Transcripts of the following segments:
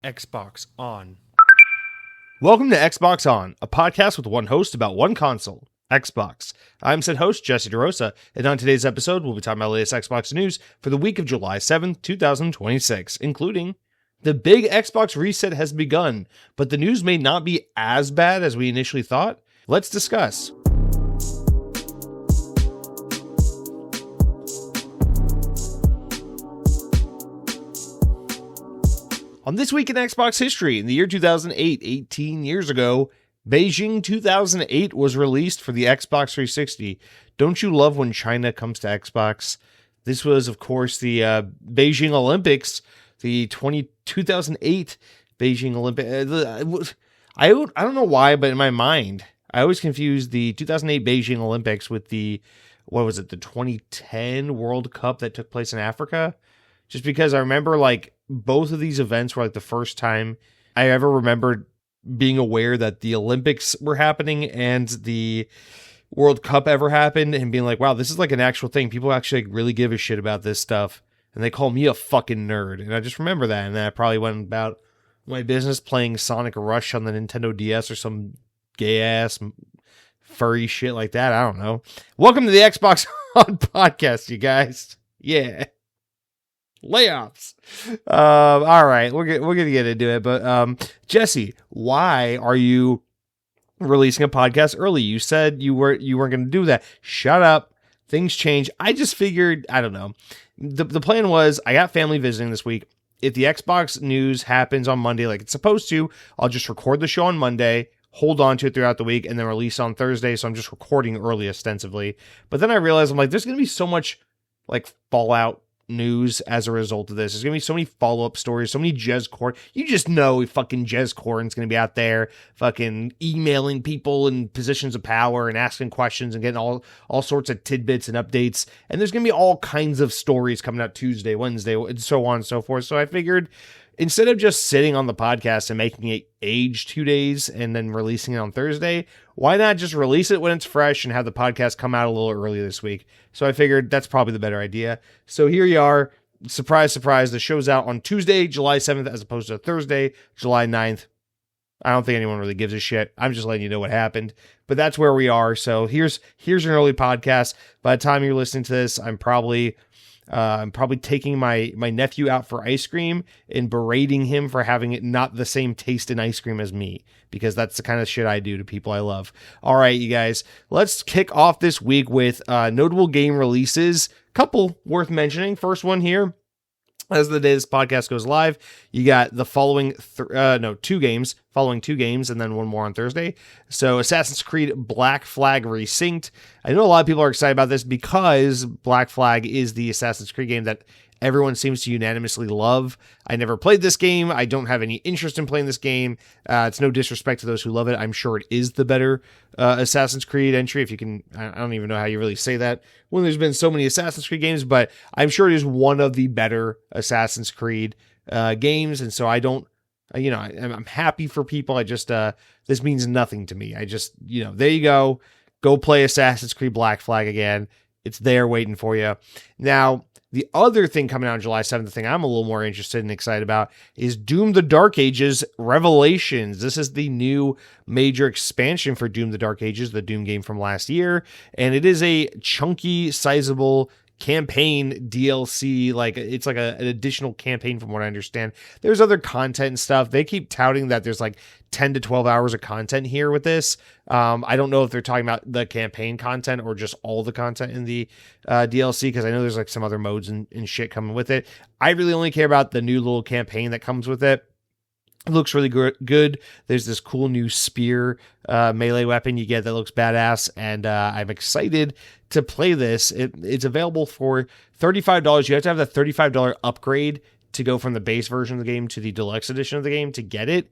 Xbox On. Welcome to Xbox On, a podcast with one host about one console, Xbox. I'm said host, Jesse DeRosa, and on today's episode, we'll be talking about the latest Xbox news for the week of July 7th, 2026, including the big Xbox reset has begun, but the news may not be as bad as we initially thought. Let's discuss. On This Week in Xbox History, in the year 2008, 18 years ago, Beijing 2008 was released for the Xbox 360. Don't you love when China comes to Xbox? This was, of course, the Beijing Olympics, the 2008 Beijing Olympics. I don't know why, but in my mind, I always confuse the 2008 Beijing Olympics with the 2010 World Cup that took place in Africa. Just because I remember, both of these events were, the first time I ever remembered being aware that the Olympics were happening and the World Cup ever happened, and being like, wow, this is, an actual thing. People actually, really give a shit about this stuff, and they call me a fucking nerd. And I just remember that, and then I probably went about my business playing Sonic Rush on the Nintendo DS or some gay-ass furry shit like that. I don't know. Welcome to the Xbox On podcast, you guys. Yeah. Layoffs. All right, we're gonna get into it, but Jesse, why are you releasing a podcast early? You said you weren't gonna do that. Shut up. Things change. I just figured, I don't know. The plan was, I got family visiting this week. If the Xbox news happens on Monday like it's supposed to, I'll just record the show on Monday, hold on to it throughout the week, and then release on Thursday. So I'm just recording early ostensibly. But then I realized, I'm like, there's gonna be so much fallout news as a result of this. There's gonna be so many follow-up stories, so many Jez Core. You just know fucking Jez Corin's gonna be out there fucking emailing people in positions of power and asking questions and getting all sorts of tidbits and updates. And there's gonna be all kinds of stories coming out Tuesday, Wednesday, and so on and so forth. So I figured, instead of just sitting on the podcast and making it age 2 days and then releasing it on Thursday, why not just release it when it's fresh and have the podcast come out a little early this week? So I figured that's probably the better idea. So here you are. Surprise, surprise. The show's out on Tuesday, July 7th, as opposed to Thursday, July 9th. I don't think anyone really gives a shit. I'm just letting you know what happened. But that's where we are. So here's an early podcast. By the time you're listening to this, I'm probably taking my nephew out for ice cream and berating him for having it not the same taste in ice cream as me, because that's the kind of shit I do to people I love. All right, you guys, let's kick off this week with notable game releases. Couple worth mentioning. First one here, as the day this podcast goes live, you got the following two games, and then one more on Thursday. So Assassin's Creed Black Flag Resynced. I know a lot of people are excited about this because Black Flag is the Assassin's Creed game that everyone seems to unanimously love. I never played this game. I don't have any interest in playing this game. It's no disrespect to those who love it. I'm sure it is the better Assassin's Creed entry. If you can, I don't even know how you really say that when there's been so many Assassin's Creed games, but I'm sure it is one of the better Assassin's Creed games. And so I don't, I'm happy for people. I just, this means nothing to me. I just, there you go play Assassin's Creed Black Flag again. It's there waiting for you. Now, the other thing coming out on July 7th, the thing I'm a little more interested and excited about, is Doom the Dark Ages Revelations. This is the new major expansion for Doom the Dark Ages, the Doom game from last year. And it is a chunky, sizable campaign DLC. It's an additional campaign from what I understand. There's other content and stuff. They keep touting that there's 10 to 12 hours of content here with this. I don't know if they're talking about the campaign content or just all the content in the DLC, because I know there's some other modes and shit coming with it. I really only care about the new little campaign that comes with it. It looks really good. There's this cool new spear melee weapon you get that looks badass, and I'm excited to play this. It's available for $35. You have to have the $35 upgrade to go from the base version of the game to the deluxe edition of the game to get it,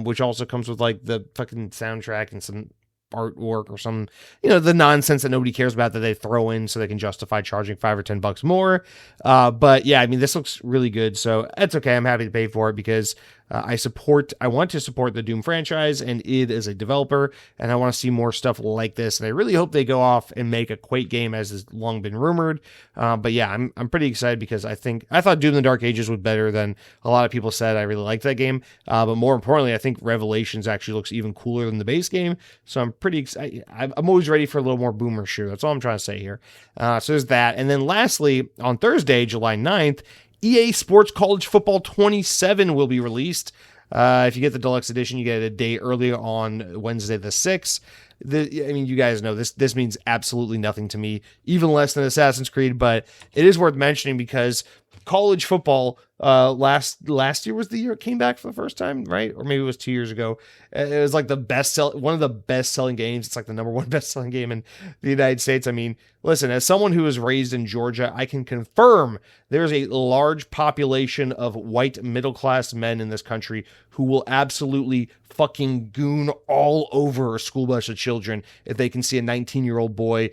which also comes with the fucking soundtrack and some artwork or some, the nonsense that nobody cares about that they throw in so they can justify charging $5 or $10 more. But yeah, this looks really good. So that's okay. I'm happy to pay for it because I want to support the Doom franchise and id as a developer, and I want to see more stuff like this. And I really hope they go off and make a Quake game, as has long been rumored. But yeah, I'm pretty excited because I thought Doom: The Dark Ages was better than a lot of people said. I really liked that game. But more importantly, I think Revelations actually looks even cooler than the base game. So I'm pretty excited. I'm always ready for a little more boomer shit. That's all I'm trying to say here. So there's that. And then lastly, on Thursday, July 9th, EA Sports College Football 27 will be released. If you get the deluxe edition, you get it a day earlier on Wednesday the 6th. You guys know this means absolutely nothing to me, even less than Assassin's Creed, but it is worth mentioning because college football last year was the year it came back for the first time, right? Or maybe it was 2 years ago. It was like one of the best selling games. It's like the number one best selling game in the United States. I mean, listen, as someone who was raised in Georgia, I can confirm there's a large population of white middle class men in this country who will absolutely fucking goon all over a school bunch of children if they can see a 19-year-old boy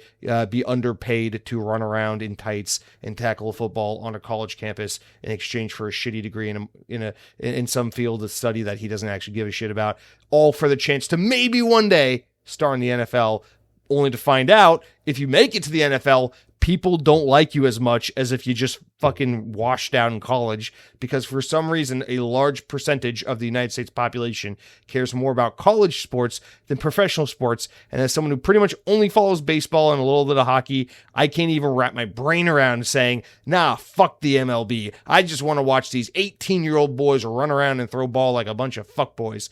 be underpaid to run around in tights and tackle a football on a college campus in exchange for a shitty degree in some field of study that he doesn't actually give a shit about, all for the chance to maybe one day star in the NFL, only to find out if you make it to the NFL, people don't like you as much as if you just fucking washed out in college, because for some reason, a large percentage of the United States population cares more about college sports than professional sports. And as someone who pretty much only follows baseball and a little bit of hockey, I can't even wrap my brain around saying, nah, fuck the MLB. I just want to watch these 18-year-old boys run around and throw ball like a bunch of fuckboys.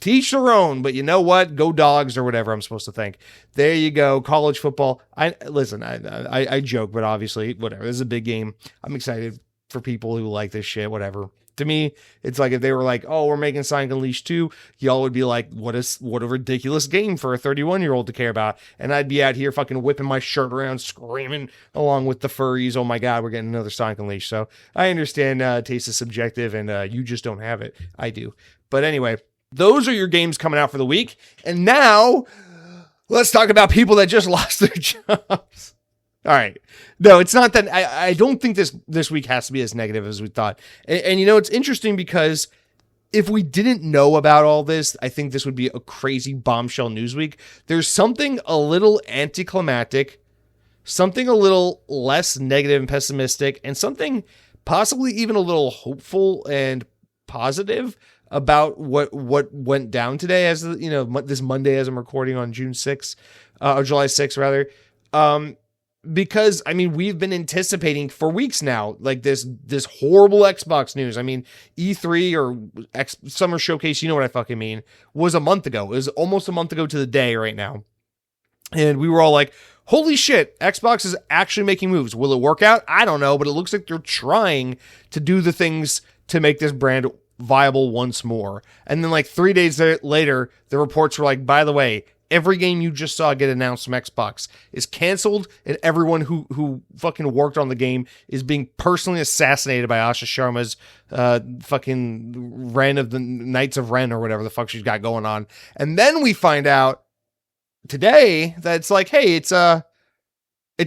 Teach their own, but you know what? Go Dogs, or whatever I'm supposed to think. There you go. College football. I joke, but obviously, whatever. This is a big game. I'm excited for people who like this shit, whatever. To me, it's like if they were like, oh, we're making Sonic Unleashed 2, y'all would be like, what a ridiculous game for a 31-year-old to care about. And I'd be out here fucking whipping my shirt around, screaming along with the furries. Oh my God, we're getting another Sonic Unleashed. So I understand taste is subjective, and you just don't have it. I do. But anyway, those are your games coming out for the week. And now let's talk about people that just lost their jobs. All right. No, it's not that. I don't think this week has to be as negative as we thought. And it's interesting because if we didn't know about all this, I think this would be a crazy bombshell news week. There's something a little anticlimactic, something a little less negative and pessimistic, and something possibly even a little hopeful and positive about what went down today, as this Monday, as I'm recording on June 6th, or July 6th rather. Because we've been anticipating for weeks now, like this horrible Xbox news. E3 or Summer Showcase, you know what I fucking mean, was a month ago. It was almost a month ago to the day right now. And we were all like, holy shit, Xbox is actually making moves. Will it work out? I don't know, but it looks like they're trying to do the things to make this brand viable once more. And then like 3 days later, the reports were like, by the way, every game you just saw get announced from Xbox is canceled, and everyone who fucking worked on the game is being personally assassinated by Asha Sharma's fucking Ren of the Knights of Ren, or whatever the fuck she's got going on. And then we find out today that it's like, hey, it's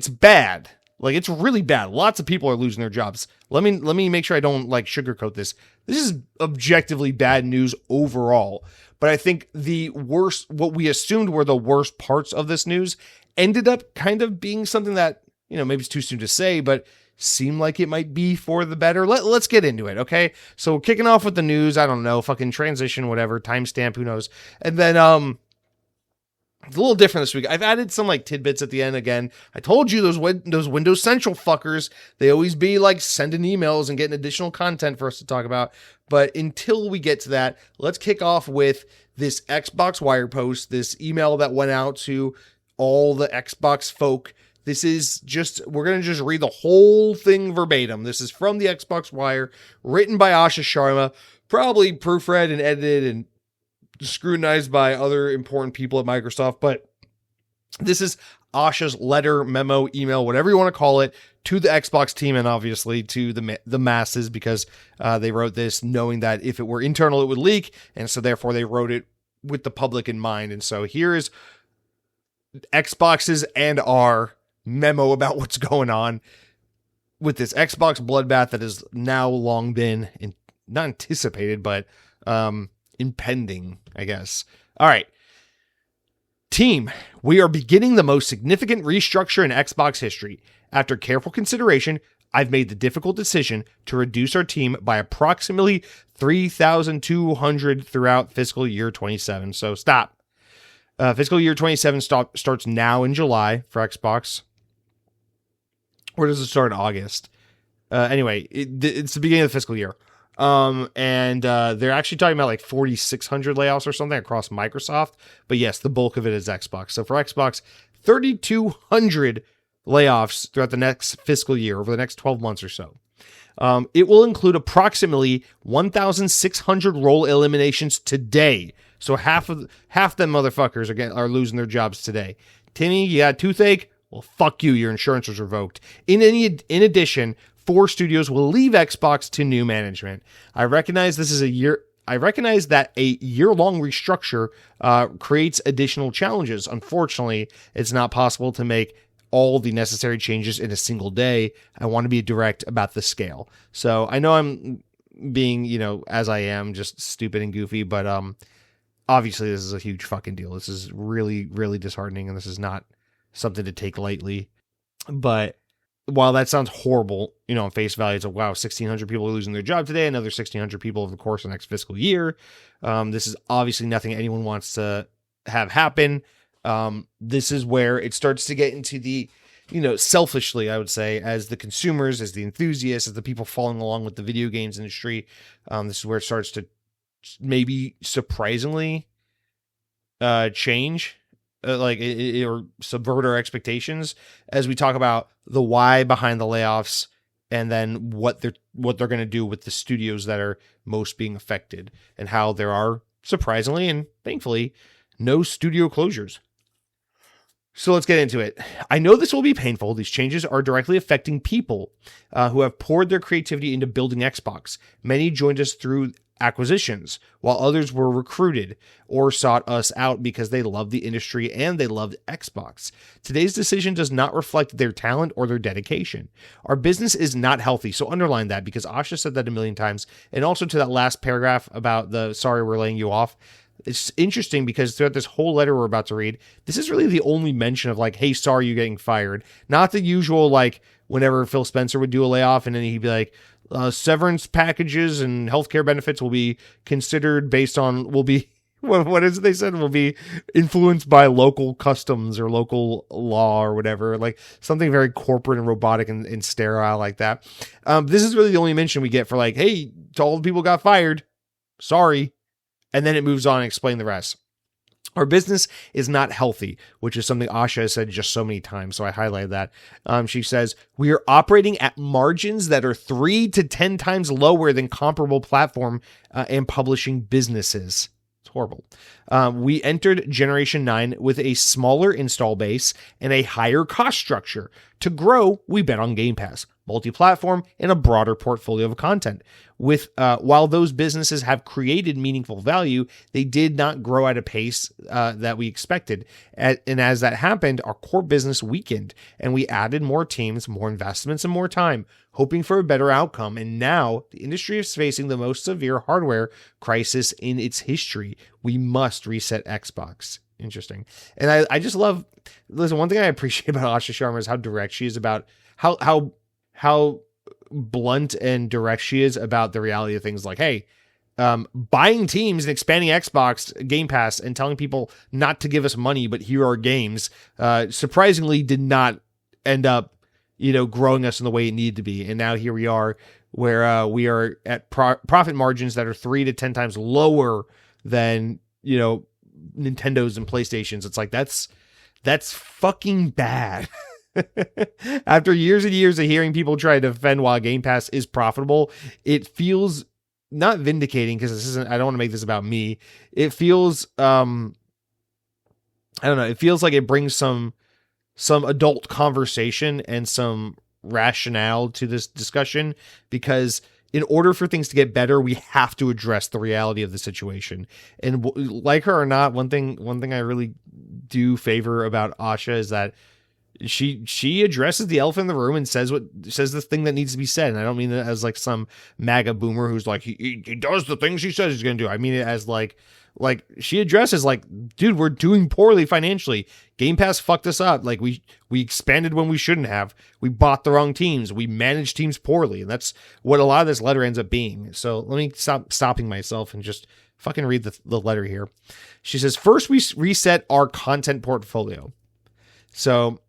bad. Like, it's really bad. Lots of people are losing their jobs. Let me make sure I don't like sugarcoat this. This is objectively bad news overall. But I think the worst, what we assumed were the worst parts of this news, ended up kind of being something that, maybe it's too soon to say, but seemed like it might be for the better. Let's get into it, okay? So kicking off with the news, I don't know, fucking transition, whatever, timestamp, who knows. And then, it's a little different this week. I've added some like tidbits at the end again. I told you those Windows Central fuckers, they always be like sending emails and getting additional content for us to talk about. But until we get to that, let's kick off with this Xbox Wire post, this email that went out to all the Xbox folk. This is we're going to just read the whole thing verbatim. This is from the Xbox Wire, written by Asha Sharma, probably proofread and edited and scrutinized by other important people at Microsoft, but this is Asha's letter, memo, email, whatever you want to call it, to the Xbox team and obviously to the masses, because they wrote this knowing that if it were internal, it would leak, and so therefore they wrote it with the public in mind. And so here is Xbox's and our memo about what's going on with this Xbox bloodbath that has now long been not anticipated, but impending, I guess. All right. Team, we are beginning the most significant restructure in Xbox history. After careful consideration, I've made the difficult decision to reduce our team by approximately 3,200 throughout fiscal year 27. So stop. Fiscal year 27 starts now in July for Xbox. Or does it start in August? Anyway, it's the beginning of the fiscal year. And they're actually talking about like 4,600 layoffs or something across Microsoft. But yes, the bulk of it is Xbox. So for Xbox, 3,200 layoffs throughout the next fiscal year, over the next 12 months or so. It will include approximately 1,600 role eliminations today. So half them motherfuckers are losing their jobs today. Timmy, you got a toothache? Well, fuck you. Your insurance was revoked. In addition, 4 studios will leave Xbox to new management. I recognize that a year-long restructure creates additional challenges. Unfortunately, it's not possible to make all the necessary changes in a single day. I want to be direct about the scale. So I know I'm being, as I am, just stupid and goofy, but obviously this is a huge fucking deal. This is really, really disheartening, and this is not something to take lightly. But while that sounds horrible, on face value, it's wow, 1,600 people are losing their job today, another 1,600 people over the course of the next fiscal year. This is obviously nothing anyone wants to have happen. This is where it starts to get into the, selfishly, I would say, as the consumers, as the enthusiasts, as the people following along with the video games industry, this is where it starts to maybe surprisingly change, or subvert our expectations as we talk about the why behind the layoffs, and then what they're going to do with the studios that are most being affected, and how there are surprisingly and thankfully no studio closures. So let's get into it. I know this will be painful. These changes are directly affecting people who have poured their creativity into building Xbox. Many joined us through acquisitions, while others were recruited or sought us out because they loved the industry and they loved Xbox. Today's decision does not reflect their talent or their dedication. Our business is not healthy, so underline that, because Asha said that a million times. And also to that last paragraph about the sorry we're laying you off. It's interesting because throughout this whole letter we're about to read, this is really the only mention of like, hey, sorry, you're getting fired. Not the usual, like, whenever Phil Spencer would do a layoff and then he'd be like, severance packages and healthcare benefits will be considered based on, what is it they said? Will be influenced by local customs or local law or whatever, like something very corporate and robotic and sterile like that. This is really the only mention we get for like, hey, all the people got fired. Sorry. And then it moves on and explain the rest. Our business is not healthy, which is something Asha has said just so many times. So I highlighted that. She says, we are operating at margins that are 3 to 10 times lower than comparable platform and publishing businesses. It's horrible. We entered Generation 9 with a smaller install base and a higher cost structure. To grow, we bet on Game Pass, multi-platform, and a broader portfolio of content. While those businesses have created meaningful value, they did not grow at a pace that we expected. And as that happened, our core business weakened, and we added more teams, more investments, and more time, hoping for a better outcome. And now the industry is facing the most severe hardware crisis in its history. We must reset Xbox. Interesting. And I just love, listen, one thing I appreciate about Asha Sharma is how direct she is about how blunt and direct she is about the reality of things. Like, hey, buying teams and expanding Xbox Game Pass and telling people not to give us money, but here are games, surprisingly did not end up, growing us in the way it needed to be. And now here we are where we are at profit margins that are 3 to 10 times lower than, Nintendo's and PlayStation's. It's like, that's fucking bad. After years and years of hearing people try to defend why Game Pass is profitable, it feels not vindicating, because I don't want to make this about me. It feels, I don't know. It feels like it brings some adult conversation and some rationale to this discussion, because in order for things to get better, we have to address the reality of the situation. And like her or not, one thing I really do favor about Asha is that she addresses the elephant in the room and says the thing that needs to be said. And I don't mean it as like some MAGA boomer who's like, he does the things he says he's going to do. I mean it as like she addresses like, dude, we're doing poorly financially. Game Pass fucked us up. Like we expanded when we shouldn't have. We bought the wrong teams. We managed teams poorly. And that's what a lot of this letter ends up being. So let me stop stopping myself and just fucking read the letter here. She says, first, we reset our content portfolio. So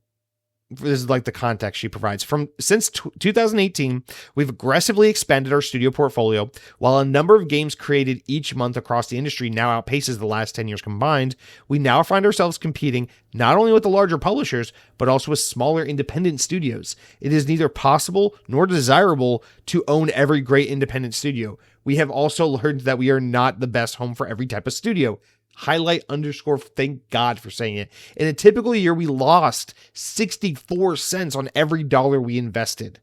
this is like the context she provides. Since 2018, we've aggressively expanded our studio portfolio. While a number of games created each month across the industry now outpaces the last 10 years combined, we now find ourselves competing not only with the larger publishers, but also with smaller independent studios. It is neither possible nor desirable to own every great independent studio. We have also learned that we are not the best home for every type of studio. Highlight _ thank God for saying it. In a typical year, we lost 64 cents on every dollar we invested.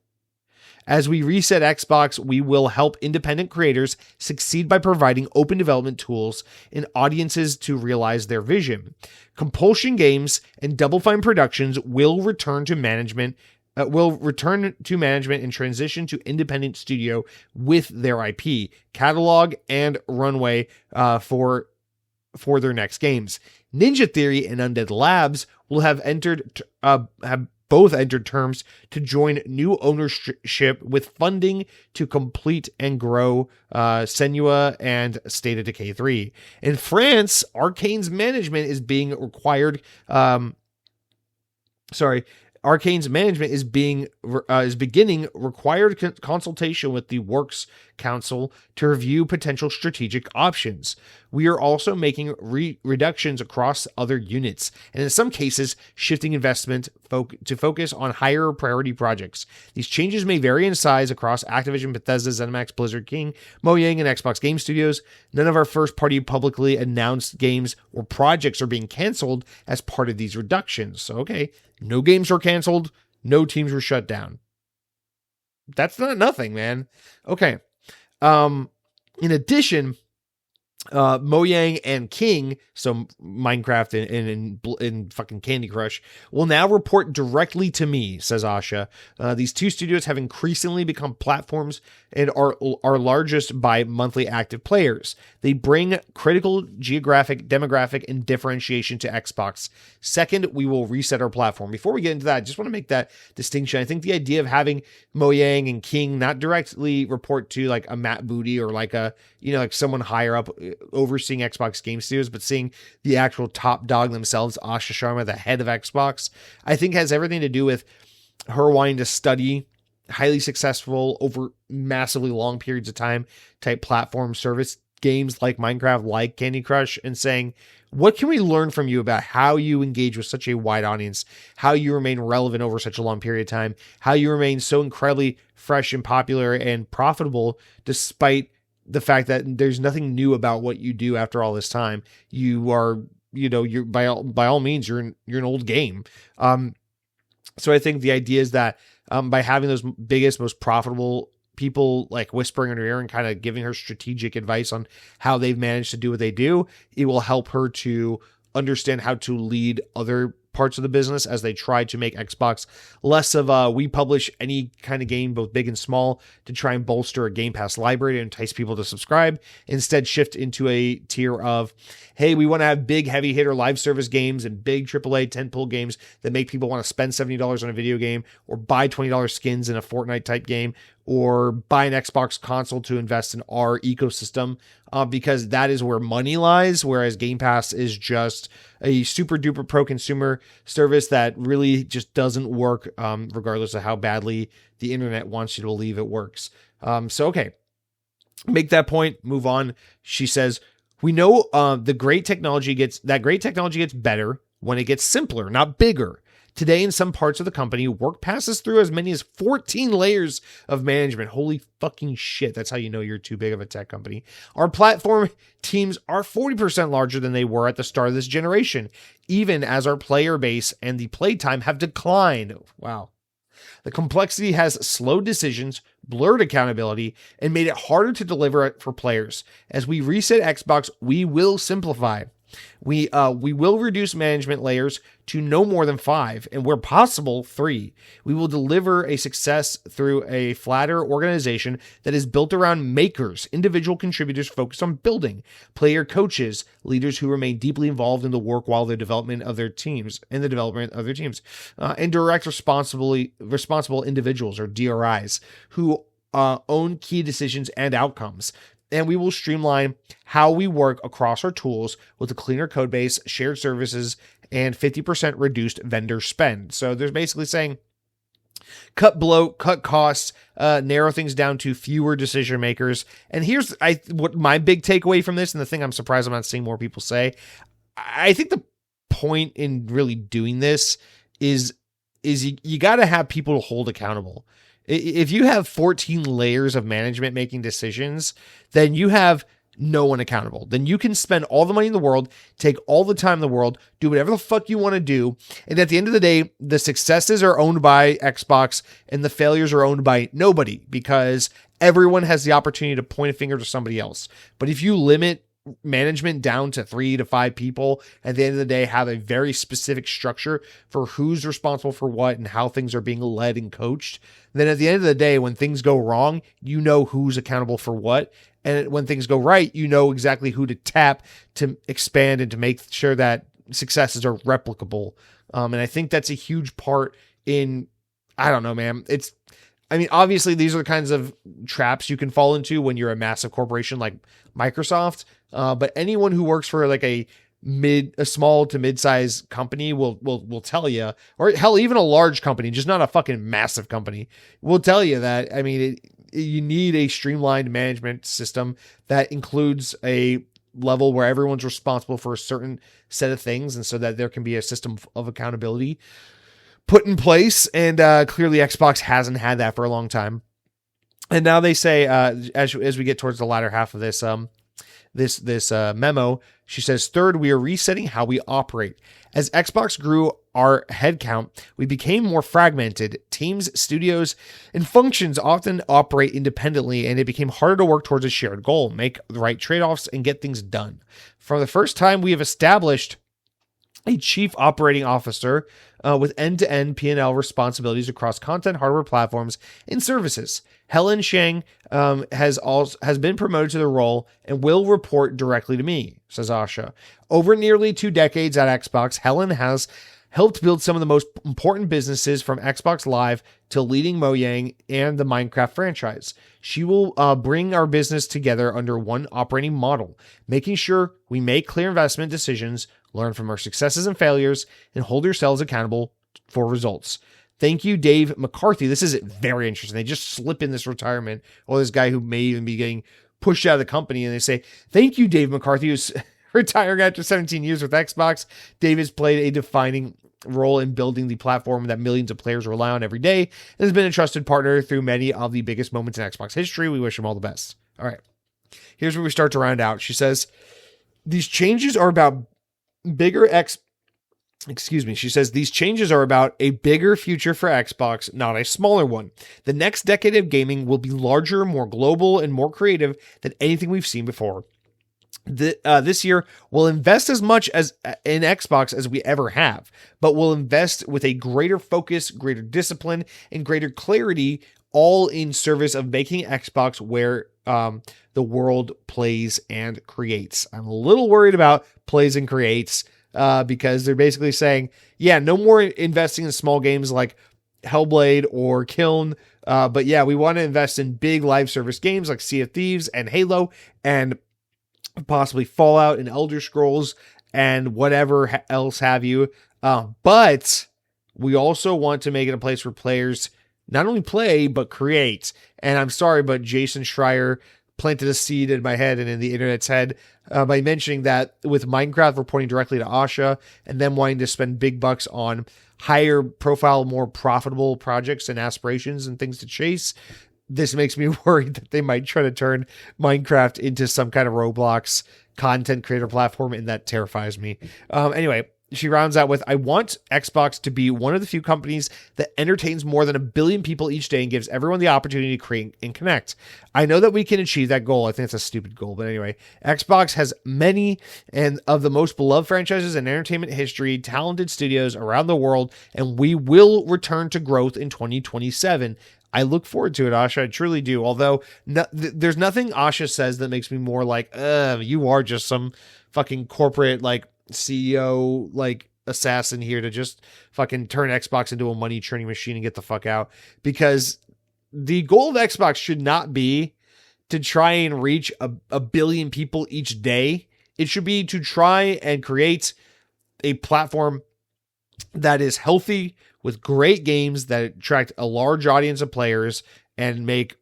As we reset Xbox, we will help independent creators succeed by providing open development tools and audiences to realize their vision. Compulsion Games and Double Fine Productions will return to management and transition to independent studio with their IP, catalog, and runway for their next games. Ninja Theory and Undead Labs will have both entered terms to join new ownership with funding to complete and grow Senua and State of Decay 3. In France, Arcane's management is being required. Arcane's management is beginning required consultation with the Works Council to review potential strategic options. We are also making reductions across other units, and in some cases, shifting investment to focus on higher priority projects. These changes may vary in size across Activision, Bethesda, ZeniMax, Blizzard King, Mojang, and Xbox Game Studios. None of our first-party publicly announced games or projects are being canceled as part of these reductions. So, okay, no games were canceled, no teams were shut down. That's not nothing, man. Okay. In addition, Mojang and King, so Minecraft and fucking Candy Crush, will now report directly to me, says Asha. These two studios have increasingly become platforms and are largest by monthly active players. They bring critical geographic, demographic, and differentiation to Xbox. Second, we will reset our platform. Before we get into that, I just want to make that distinction. I think the idea of having Mojang and King not directly report to like a Matt Booty or like a, like someone higher up overseeing Xbox Game Studios, but seeing the actual top dog themselves, Asha Sharma, the head of Xbox, I think has everything to do with her wanting to study highly successful over massively long periods of time type platform service games like Minecraft, like Candy Crush, and saying, what can we learn from you about how you engage with such a wide audience, how you remain relevant over such a long period of time, how you remain so incredibly fresh and popular and profitable despite the fact that there's nothing new about what you do after all this time. You are, you're by all means, you're an old game. So I think the idea is that by having those biggest, most profitable people like whispering in her ear and kind of giving her strategic advice on how they've managed to do what they do, it will help her to understand how to lead other parts of the business as they try to make Xbox less of we publish any kind of game, both big and small, to try and bolster a Game Pass library to entice people to subscribe. Instead, shift into a tier of, hey, we want to have big, heavy hitter live service games and big AAA tentpole games that make people want to spend $70 on a video game or buy $20 skins in a Fortnite type game or buy an Xbox console to invest in our ecosystem, because that is where money lies, whereas Game Pass is just a super duper pro consumer service that really just doesn't work, regardless of how badly the internet wants you to believe it works. Okay, make that point, move on. She says, we know that great technology gets better when it gets simpler, not bigger. Today, in some parts of the company, work passes through as many as 14 layers of management. Holy fucking shit. That's how you know you're too big of a tech company. Our platform teams are 40% larger than they were at the start of this generation, even as our player base and the playtime have declined. Wow. The complexity has slowed decisions, blurred accountability, and made it harder to deliver for players. As we reset Xbox, we will simplify. We will reduce management layers to no more than 5, and where possible, 3. We will deliver a success through a flatter organization that is built around makers, individual contributors focused on building, player coaches, leaders who remain deeply involved in the work while the development of their teams, and direct responsible individuals, or DRIs, who own key decisions and outcomes. And we will streamline how we work across our tools with a cleaner code base, shared services, and 50% reduced vendor spend. So there's basically saying cut bloat, cut costs, narrow things down to fewer decision makers. And here's what my big takeaway from this, and the thing I'm surprised I'm not seeing more people say. I think the point in really doing this is you got to have people to hold accountable. If you have 14 layers of management making decisions, then you have no one accountable. Then you can spend all the money in the world, take all the time in the world, do whatever the fuck you want to do. And at the end of the day, the successes are owned by Xbox and the failures are owned by nobody, because everyone has the opportunity to point a finger to somebody else. But if you limit management down to 3 to 5 people, at the end of the day, have a very specific structure for who's responsible for what and how things are being led and coached, then at the end of the day, when things go wrong, you know who's accountable for what. And when things go right, you know exactly who to tap to expand and to make sure that successes are replicable. And I think that's a huge part in, I don't know, man. Obviously these are the kinds of traps you can fall into when you're a massive corporation like Microsoft. But anyone who works for like a small to mid-size company will tell you, or hell, even a large company, just not a fucking massive company, will tell you that, you need a streamlined management system that includes a level where everyone's responsible for a certain set of things. And so that there can be a system of accountability put in place. And clearly Xbox hasn't had that for a long time. And now they say, as we get towards the latter half of this memo, she says, third, we are resetting how we operate. As Xbox grew our headcount, we became more fragmented. Teams, studios, and functions often operate independently, and it became harder to work towards a shared goal, make the right trade-offs, and get things done. For the first time, we have established a chief operating officer with end-to-end P&L responsibilities across content, hardware platforms, and services. Helen Shang has been promoted to the role and will report directly to me, says Asha. Over nearly 2 decades at Xbox, Helen has helped build some of the most important businesses, from Xbox Live to leading Mojang and the Minecraft franchise. She will bring our business together under one operating model, making sure we make clear investment decisions, learn from our successes and failures, and hold ourselves accountable for results. Thank you, Dave McCarthy. This is very interesting. They just slip in this retirement, or this guy who may even be getting pushed out of the company, and they say, thank you, Dave McCarthy, who's retiring after 17 years with Xbox. Dave has played a defining role in building the platform that millions of players rely on every day, and has been a trusted partner through many of the biggest moments in Xbox history. We wish him all the best. All right. Here's where we start to round out. She says, these changes are about She says, these changes are about a bigger future for Xbox, not a smaller one. The next decade of gaming will be larger, more global, and more creative than anything we've seen before. This year, we'll invest as much as in Xbox as we ever have, but we'll invest with a greater focus, greater discipline, and greater clarity, all in service of making Xbox where the world plays and creates. I'm a little worried about plays and creates, because they're basically saying, yeah, no more investing in small games like Hellblade or Kiln. But yeah, we want to invest in big live service games like Sea of Thieves and Halo and possibly Fallout and Elder Scrolls and whatever else have you. But we also want to make it a place where players not only play, but create. And I'm sorry, but Jason Schreier planted a seed in my head and in the internet's head by mentioning that with Minecraft reporting directly to Asha and them wanting to spend big bucks on higher profile, more profitable projects and aspirations and things to chase. This makes me worried that they might try to turn Minecraft into some kind of Roblox content creator platform, and that terrifies me. Anyway, she rounds out with, I want Xbox to be one of the few companies that entertains more than 1 billion people each day and gives everyone the opportunity to create and connect. I know that we can achieve that goal. I think it's a stupid goal, but anyway, Xbox has many and of the most beloved franchises in entertainment history, talented studios around the world, and we will return to growth in 2027. I look forward to it, Asha. I truly do. Although there's nothing Asha says that makes me more like, you are just some fucking corporate, like, CEO, like, assassin here to just fucking turn Xbox into a money churning machine and get the fuck out. Because the goal of Xbox should not be to try and reach a billion people each day. It should be to try and create a platform that is healthy with great games that attract a large audience of players and make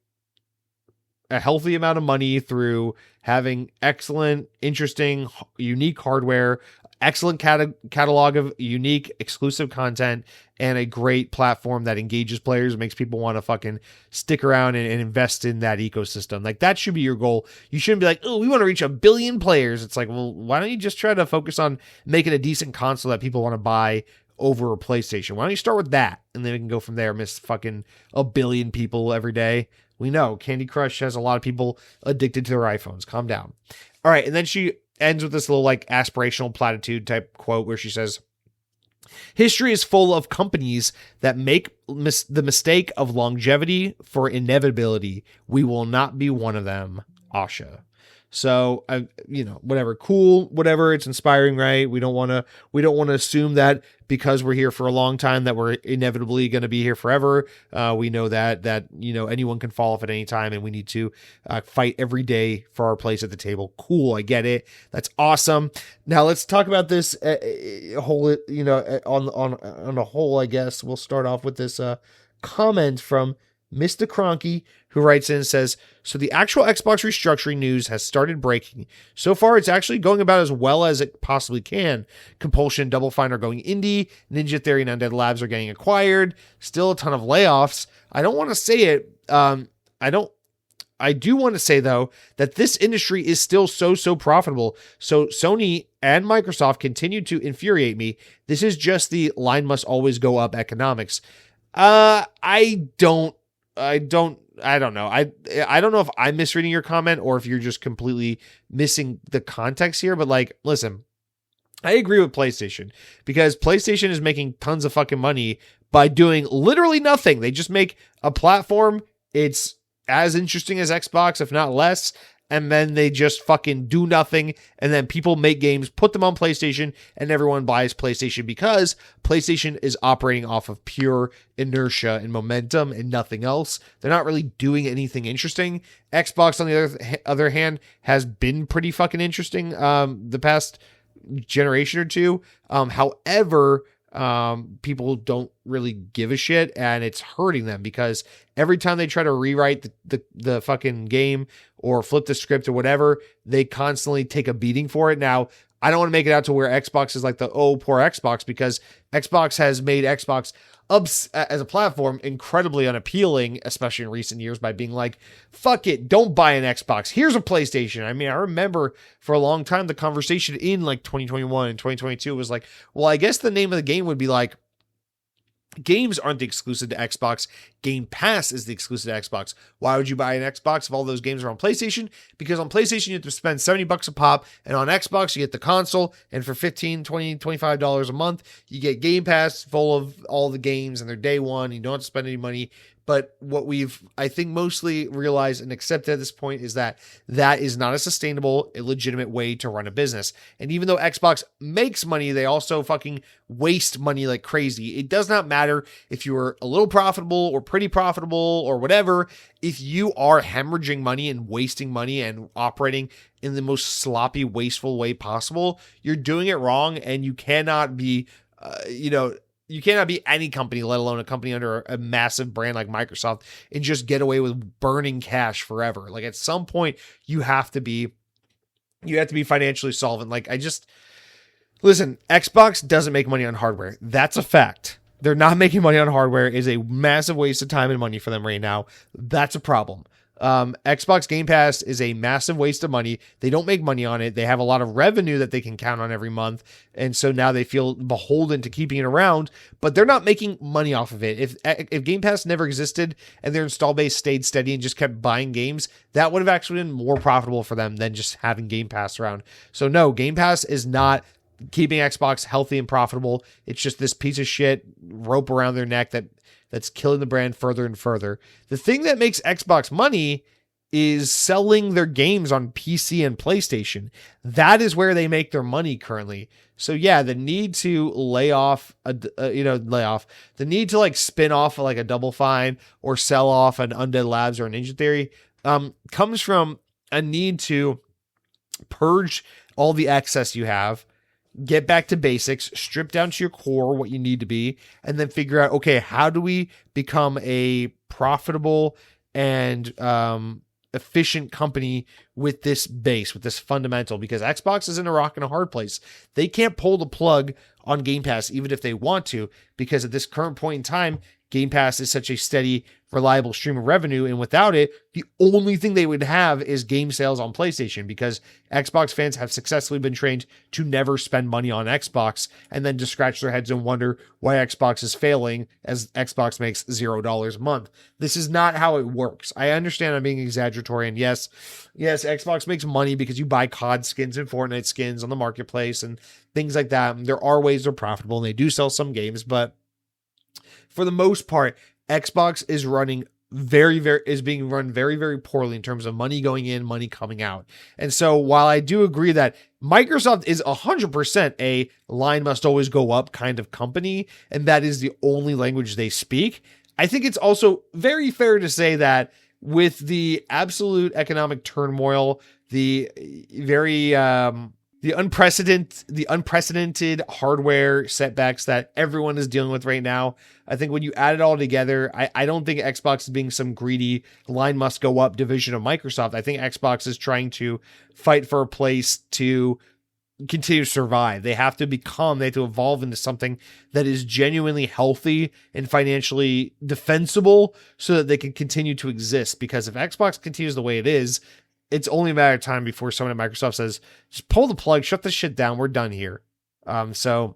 a healthy amount of money through having excellent, interesting, unique hardware, excellent catalog of unique, exclusive content, and a great platform that engages players, makes people want to fucking stick around and invest in that ecosystem. Like, that should be your goal. You shouldn't be like, oh, we want to reach 1 billion players. It's like, well, why don't you just try to focus on making a decent console that people want to buy over a PlayStation? Why don't you start with that? And then we can go from there. Miss fucking 1 billion people every day. We know Candy Crush has a lot of people addicted to their iPhones. Calm down. All right. And then she ends with this little, like, aspirational platitude type quote where she says, history is full of companies that make the mistake of longevity for inevitability. We will not be one of them, Asha. So, whatever, cool, whatever. It's inspiring, right? We don't want to assume that because we're here for a long time that we're inevitably going to be here forever. We know that anyone can fall off at any time, and we need to fight every day for our place at the table. Cool, I get it. That's awesome. Now let's talk about this whole, on a whole. I guess we'll start off with this comment from Mr. Cronky, who writes in and says, so the actual Xbox restructuring news has started breaking. So far, it's actually going about as well as it possibly can. Compulsion and Double Fine are going indie. Ninja Theory and Undead Labs are getting acquired. Still a ton of layoffs. I don't want to say it. I do want to say, though, that this industry is still so profitable. So Sony and Microsoft continue to infuriate me. This is just the line must always go up economics. I don't know. I don't know if I'm misreading your comment or if you're just completely missing the context here, but, like, listen, I agree with PlayStation because PlayStation is making tons of fucking money by doing literally nothing. They just make a platform. It's as interesting as Xbox, if not less. And then they just fucking do nothing. And then people make games, put them on PlayStation, and everyone buys PlayStation because PlayStation is operating off of pure inertia and momentum and nothing else. They're not really doing anything interesting. Xbox, on the other hand, has been pretty fucking interesting the past generation or two. However, people don't really give a shit, and it's hurting them because every time they try to rewrite the fucking game or flip the script or whatever, they constantly take a beating for it. Now, I don't want to make it out to where Xbox is like the, oh, poor Xbox, because Xbox has made Xbox as a platform incredibly unappealing, especially in recent years, by being like, fuck it, don't buy an Xbox. Here's a PlayStation. I mean, I remember for a long time the conversation in like 2021 and 2022 was like, well, I guess the name of the game would be like, games aren't the exclusive to Xbox. Game Pass is the exclusive to Xbox. Why would you buy an Xbox if all those games are on PlayStation? Because on PlayStation, you have to spend $70 a pop, and on Xbox, you get the console, and for $15, $20, $25 a month, you get Game Pass full of all the games, and they're day one. You don't have to spend any money. But what we've, I think, mostly realized and accepted at this point is that that is not a sustainable, illegitimate way to run a business. And even though Xbox makes money, they also fucking waste money like crazy. It does not matter if you're a little profitable or pretty profitable or whatever. If you are hemorrhaging money and wasting money and operating in the most sloppy, wasteful way possible, you're doing it wrong, and you cannot be, you cannot be any company, let alone a company under a massive brand like Microsoft, and just get away with burning cash forever. Like, at some point, you have to be financially solvent. Like, listen, Xbox doesn't make money on hardware. That's a fact. They're not making money on hardware. It is a massive waste of time and money for them right now. That's a problem. Xbox Game Pass is a massive waste of money. They don't make money on it. They have a lot of revenue that they can count on every month. And so now they feel beholden to keeping it around, but they're not making money off of it. If Game Pass never existed and their install base stayed steady and just kept buying games, that would have actually been more profitable for them than just having Game Pass around. So no, Game Pass is not keeping Xbox healthy and profitable. It's just this piece of shit rope around their neck that's killing the brand further and further. The thing that makes Xbox money is selling their games on PC and PlayStation. That is where they make their money currently. So yeah, the need to the need to like spin off like a Double Fine or sell off an Undead Labs or an Ninja Theory comes from a need to purge all the excess you have, get back to basics, strip down to your core what you need to be, and then figure out, okay, how do we become a profitable and efficient company with this base, with this fundamental? Because Xbox is in a rock and a hard place. They can't pull the plug on Game Pass even if they want to, because at this current point in time, Game Pass is such a steady, reliable stream of revenue, and without it, the only thing they would have is game sales on PlayStation, because Xbox fans have successfully been trained to never spend money on Xbox and then to scratch their heads and wonder why Xbox is failing as Xbox makes $0 a month. This is not how it works. I understand I'm being exaggeratory, and yes, Xbox makes money because you buy COD skins and Fortnite skins on the marketplace and things like that. There are ways they're profitable and they do sell some games, but for the most part, Xbox is being run very, very poorly in terms of money going in, money coming out. And so while I do agree that Microsoft is 100% a line must always go up kind of company, and that is the only language they speak, I think it's also very fair to say that with the absolute economic turmoil, the unprecedented hardware setbacks that everyone is dealing with right now, I think when you add it all together, I don't think Xbox is being some greedy line must go up division of Microsoft. I think Xbox is trying to fight for a place to continue to survive. They have to evolve into something that is genuinely healthy and financially defensible so that they can continue to exist. Because if Xbox continues the way it is, it's only a matter of time before someone at Microsoft says, just pull the plug, shut this shit down, we're done here. So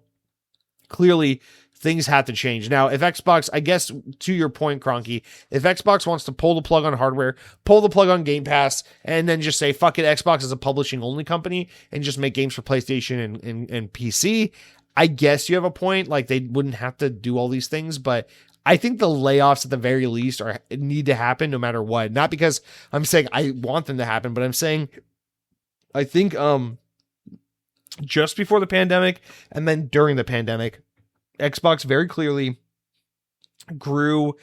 clearly things have to change. Now, if Xbox, I guess to your point, Cronky, if Xbox wants to pull the plug on hardware, pull the plug on Game Pass, and then just say, fuck it, Xbox is a publishing only company and just make games for PlayStation and PC, I guess you have a point. Like, they wouldn't have to do all these things, but I think the layoffs at the very least need to happen no matter what. Not because I'm saying I want them to happen, but I'm saying I think just before the pandemic and then during the pandemic, Xbox very clearly grew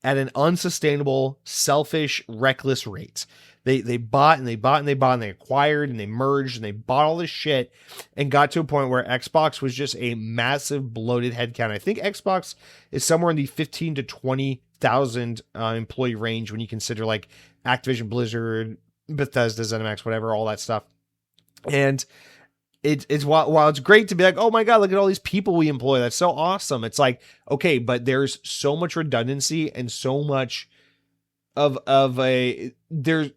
at an unsustainable, selfish, reckless rate. They bought and they bought and they bought and they acquired and they merged and they bought all this shit and got to a point where Xbox was just a massive bloated headcount. I think Xbox is somewhere in the 15 to 20,000 employee range when you consider like Activision, Blizzard, Bethesda, ZeniMax, whatever, all that stuff. And it's while it's great to be like, oh my God, look at all these people we employ. That's so awesome. It's like, okay, but there's so much redundancy and so much the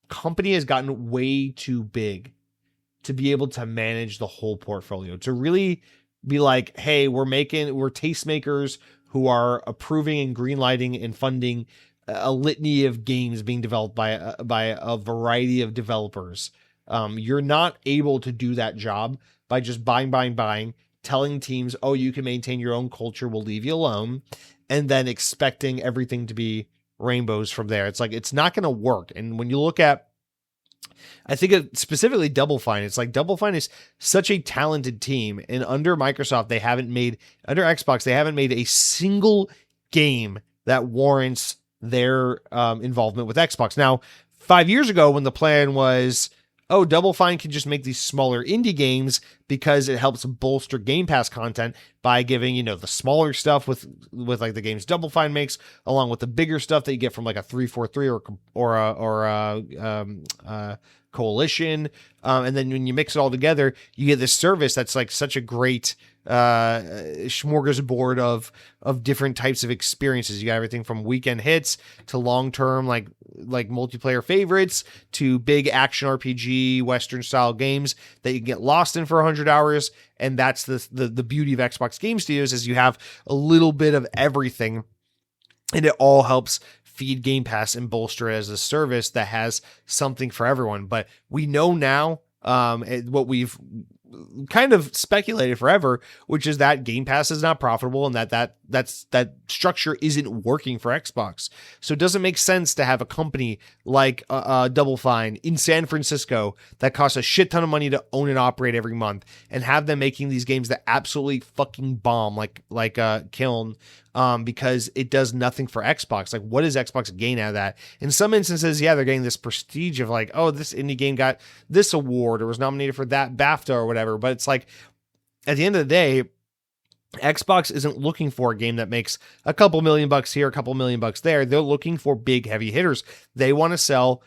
company has gotten way too big to be able to manage the whole portfolio, to really be like, hey, we're tastemakers who are approving and greenlighting and funding a litany of games being developed by a variety of developers. You're not able to do that job by just buying, telling teams, oh, you can maintain your own culture, we'll leave you alone, and then expecting everything to be rainbows from there. It's like, it's not going to work. And when you look at, I think specifically Double Fine, it's like Double Fine is such a talented team, and under Xbox, they haven't made a single game that warrants their involvement with Xbox. Now, 5 years ago, when the plan was, oh, Double Fine can just make these smaller indie games because it helps bolster Game Pass content by giving, you know, the smaller stuff with like the games Double Fine makes, along with the bigger stuff that you get from like a 343 or Coalition. And then when you mix it all together, you get this service that's like such a great smorgasbord of different types of experiences. You got everything from weekend hits to long-term like multiplayer favorites to big action RPG Western style games that you can get lost in for 100 hours. And that's the beauty of Xbox Game Studios, is you have a little bit of everything, and it all helps feed Game Pass and bolster it as a service that has something for everyone. But we know now what we've kind of speculated forever, which is that Game Pass is not profitable and that structure isn't working for Xbox. So it doesn't make sense to have a company like Double Fine in San Francisco that costs a shit ton of money to own and operate every month, and have them making these games that absolutely fucking bomb like Kiln, because it does nothing for Xbox. Like, what does Xbox gain out of that? In some instances, yeah, they're getting this prestige of like, oh, this indie game got this award or was nominated for that BAFTA or whatever. But it's like, at the end of the day, Xbox isn't looking for a game that makes a couple $1,000,000 here, a couple $1,000,000 there. They're looking for big, heavy hitters. They want to sell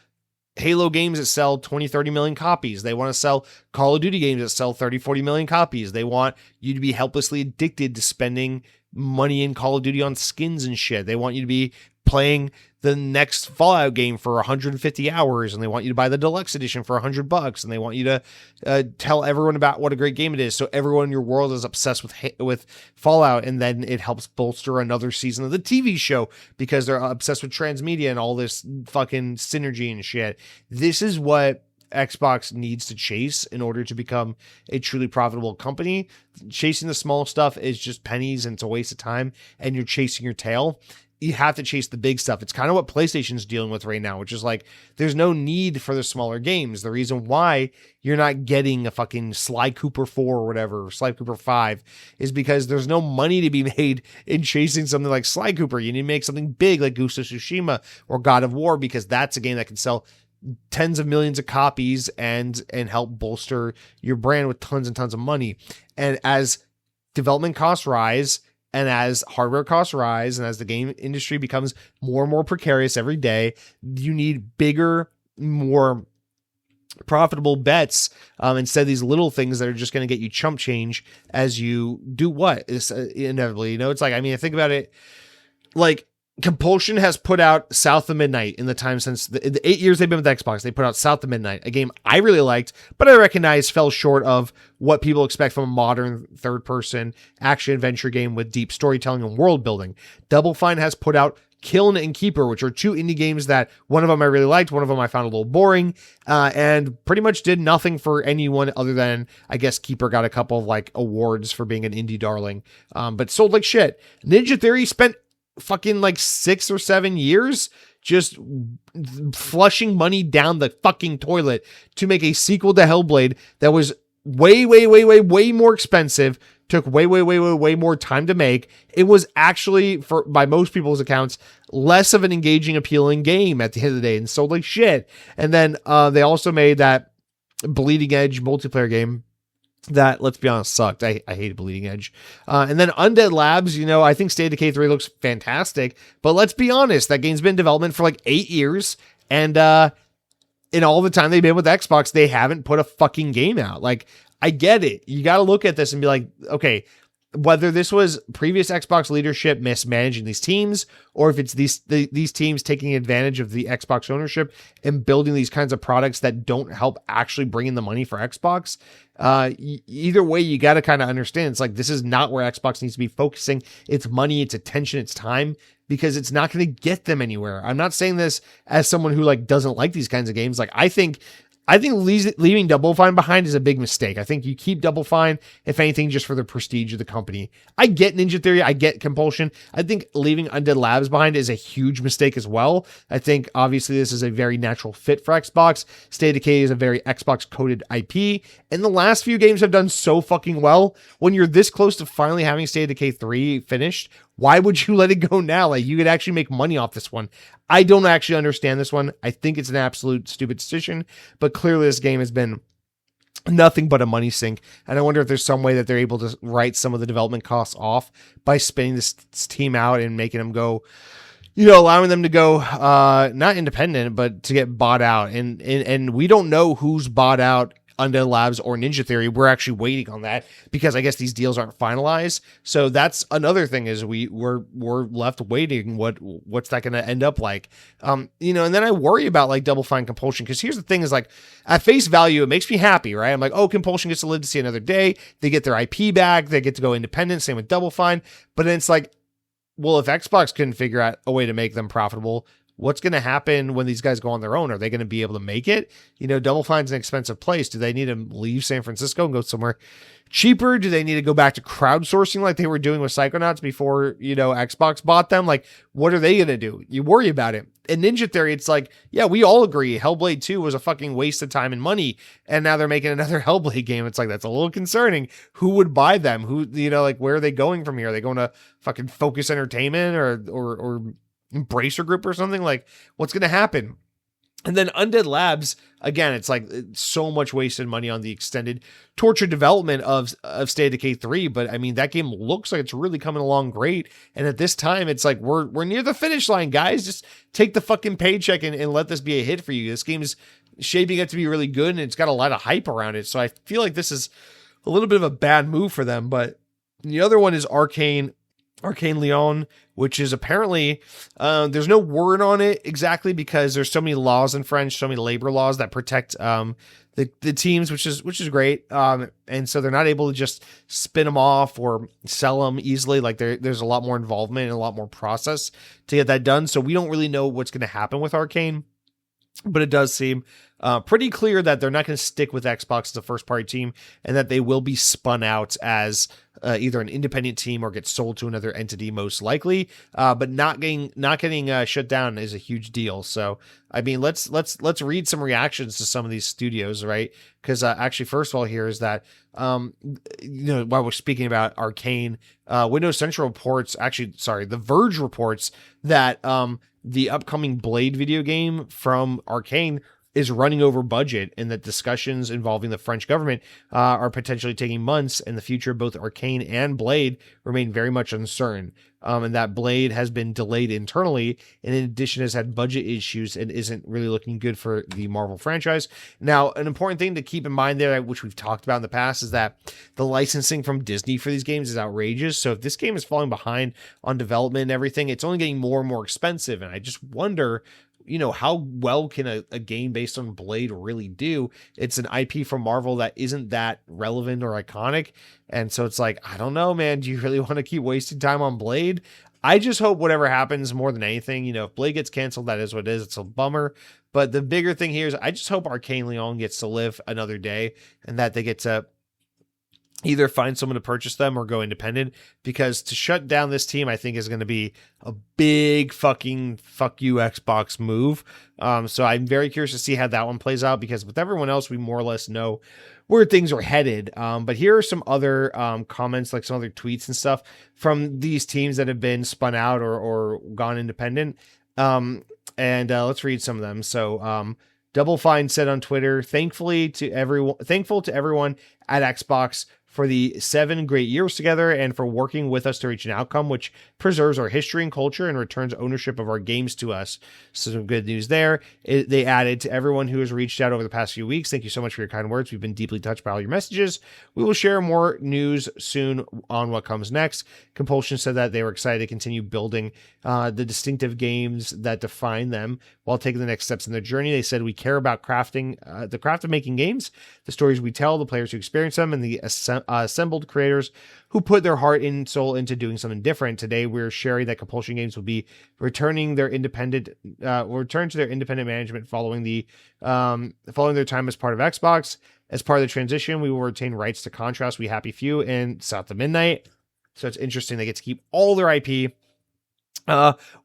Halo games that sell 20, 30 million copies. They want to sell Call of Duty games that sell 30, 40 million copies. They want you to be helplessly addicted to spending money in Call of Duty on skins and shit. They want you to be playing the next Fallout game for 150 hours, and they want you to buy the deluxe edition for $100, and they want you to tell everyone about what a great game it is, so everyone in your world is obsessed with Fallout, and then it helps bolster another season of the TV show because they're obsessed with transmedia and all this fucking synergy and shit. This is what Xbox needs to chase in order to become a truly profitable company. Chasing the small stuff is just pennies and it's a waste of time, and you're chasing your tail. You have to chase the big stuff. It's kind of what PlayStation's dealing with right now, which is like, there's no need for the smaller games. The reason why you're not getting a fucking Sly Cooper 4 or whatever, or Sly Cooper 5, is because there's no money to be made in chasing something like Sly Cooper. You need to make something big like Ghost of Tsushima or God of War, because that's a game that can sell tens of millions of copies and help bolster your brand with tons and tons of money. And as development costs rise, and as hardware costs rise, and as the game industry becomes more and more precarious every day, you need bigger, more profitable bets instead of these little things that are just going to get you chump change as you do what is inevitably. You know, it's like, I mean, I think about it, like, Compulsion has put out South of Midnight in the time since the 8 years they've been with Xbox. They put out South of Midnight, a game I really liked, but I recognize fell short of what people expect from a modern third-person action-adventure game with deep storytelling and world-building. Double Fine has put out Kiln and Keeper, which are two indie games that one of them I really liked, one of them I found a little boring, and pretty much did nothing for anyone other than, I guess, Keeper got a couple of like awards for being an indie darling, but sold like shit. Ninja Theory spent fucking like 6 or 7 years just flushing money down the fucking toilet to make a sequel to Hellblade that was way more expensive, took way more time to make. It was actually, by most people's accounts, less of an engaging, appealing game at the end of the day, and sold like shit. And then they also made that Bleeding Edge multiplayer game that, let's be honest, sucked. I hated Bleeding Edge. And then Undead Labs, you know, I think State of Decay 3 looks fantastic, but let's be honest, that game's been in development for like 8 years, and in all the time they've been with Xbox, they haven't put a fucking game out. Like, I get it. You got to look at this and be like, okay, whether this was previous Xbox leadership mismanaging these teams, or if it's these teams taking advantage of the Xbox ownership and building these kinds of products that don't help actually bring in the money for Xbox, either way, you got to kind of understand, it's like, this is not where Xbox needs to be focusing its money, its attention, its time, because it's not going to get them anywhere. I'm not saying this as someone who like doesn't like these kinds of games. Like, I think leaving Double Fine behind is a big mistake. I think you keep Double Fine, if anything, just for the prestige of the company. I get Ninja Theory. I get Compulsion. I think leaving Undead Labs behind is a huge mistake as well. I think, obviously, this is a very natural fit for Xbox. State of Decay is a very Xbox-coded IP, and the last few games have done so fucking well. When you're this close to finally having State of Decay 3 finished, why would you let it go now? Like, you could actually make money off this one. I don't actually understand this one. I think it's an absolute stupid decision, but clearly this game has been nothing but a money sink. And I wonder if there's some way that they're able to write some of the development costs off by spinning this team out and making them go, allowing them to go, not independent, but to get bought out. And we don't know who's bought out Undead Labs or Ninja Theory. We're actually waiting on that because I guess these deals aren't finalized. So that's another thing, is we're left waiting. What's that going to end up like? And then I worry about like Double Fine Compulsion, because here's the thing, is like, at face value, it makes me happy, right? I'm like, oh, Compulsion gets to live to see another day. They get their IP back. They get to go independent. Same with Double Fine. But then it's like, well, if Xbox couldn't figure out a way to make them profitable, what's going to happen when these guys go on their own? Are they going to be able to make it? Double Fine's an expensive place. Do they need to leave San Francisco and go somewhere cheaper? Do they need to go back to crowdsourcing like they were doing with Psychonauts before, Xbox bought them? Like, what are they going to do? You worry about it. In Ninja Theory, it's like, yeah, we all agree Hellblade 2 was a fucking waste of time and money, and now they're making another Hellblade game. It's like, that's a little concerning. Who would buy them? Who, like, where are they going from here? Are they going to fucking Focus Entertainment or Embracer Group or something? Like, what's going to happen? And then Undead Labs, again, it's like so much wasted money on the extended torture development of State of Decay 3. But I mean, that game looks like it's really coming along great. And at this time, it's like, we're near the finish line, guys. Just take the fucking paycheck and let this be a hit for you. This game is shaping up to be really good, and it's got a lot of hype around it. So I feel like this is a little bit of a bad move for them. But the other one is Arcane Leon, which is apparently, there's no word on it exactly, because there's so many laws in French, so many labor laws that protect the teams, which is great. And so they're not able to just spin them off or sell them easily. Like, there's a lot more involvement and a lot more process to get that done. So we don't really know what's going to happen with Arcane, but it does seem pretty clear that they're not going to stick with Xbox as a first-party team, and that they will be spun out as either an independent team or get sold to another entity, most likely. But not getting shut down is a huge deal. So, I mean, let's read some reactions to some of these studios, right? Because actually, first of all, here is that while we're speaking about Arcane, Windows Central reports, The Verge reports that the upcoming Blade video game from Arcane is running over budget, and that discussions involving the French government are potentially taking months, and the future of both Arcane and Blade remain very much uncertain. And that Blade has been delayed internally, and in addition has had budget issues and isn't really looking good for the Marvel franchise. Now, an important thing to keep in mind there, which we've talked about in the past, is that the licensing from Disney for these games is outrageous. So if this game is falling behind on development and everything, it's only getting more and more expensive. And I just wonder, how well can a game based on Blade really do? It's an IP from Marvel that isn't that relevant or iconic. And so it's like, I don't know, man. Do you really want to keep wasting time on Blade? I just hope whatever happens, more than anything, if Blade gets canceled, that is what it is. It's a bummer. But the bigger thing here is I just hope Arcane Leon gets to live another day, and that they get to either find someone to purchase them or go independent, because to shut down this team, I think, is going to be a big fucking fuck you Xbox move. So I'm very curious to see how that one plays out, because with everyone else, we more or less know where things are headed. But here are some other comments, like some other tweets and stuff from these teams that have been spun out or gone independent. And let's read some of them. So Double Fine said on Twitter, thankful to everyone at Xbox for the 7 great years together, and for working with us to reach an outcome which preserves our history and culture and returns ownership of our games to us. So some good news there. They added, to everyone who has reached out over the past few weeks, thank you so much for your kind words. We've been deeply touched by all your messages. We will share more news soon on what comes next. Compulsion said that they were excited to continue building the distinctive games that define them while taking the next steps in their journey. They said, we care about the craft of making games, the stories we tell, the players who experience them, and the assembled creators who put their heart and soul into doing something different. Today, we're sharing that Compulsion Games will be returning to their independent management following their time as part of Xbox. As part of the transition, we will retain rights to Contrast, We Happy Few, and South of Midnight. So it's interesting. They get to keep all their IP.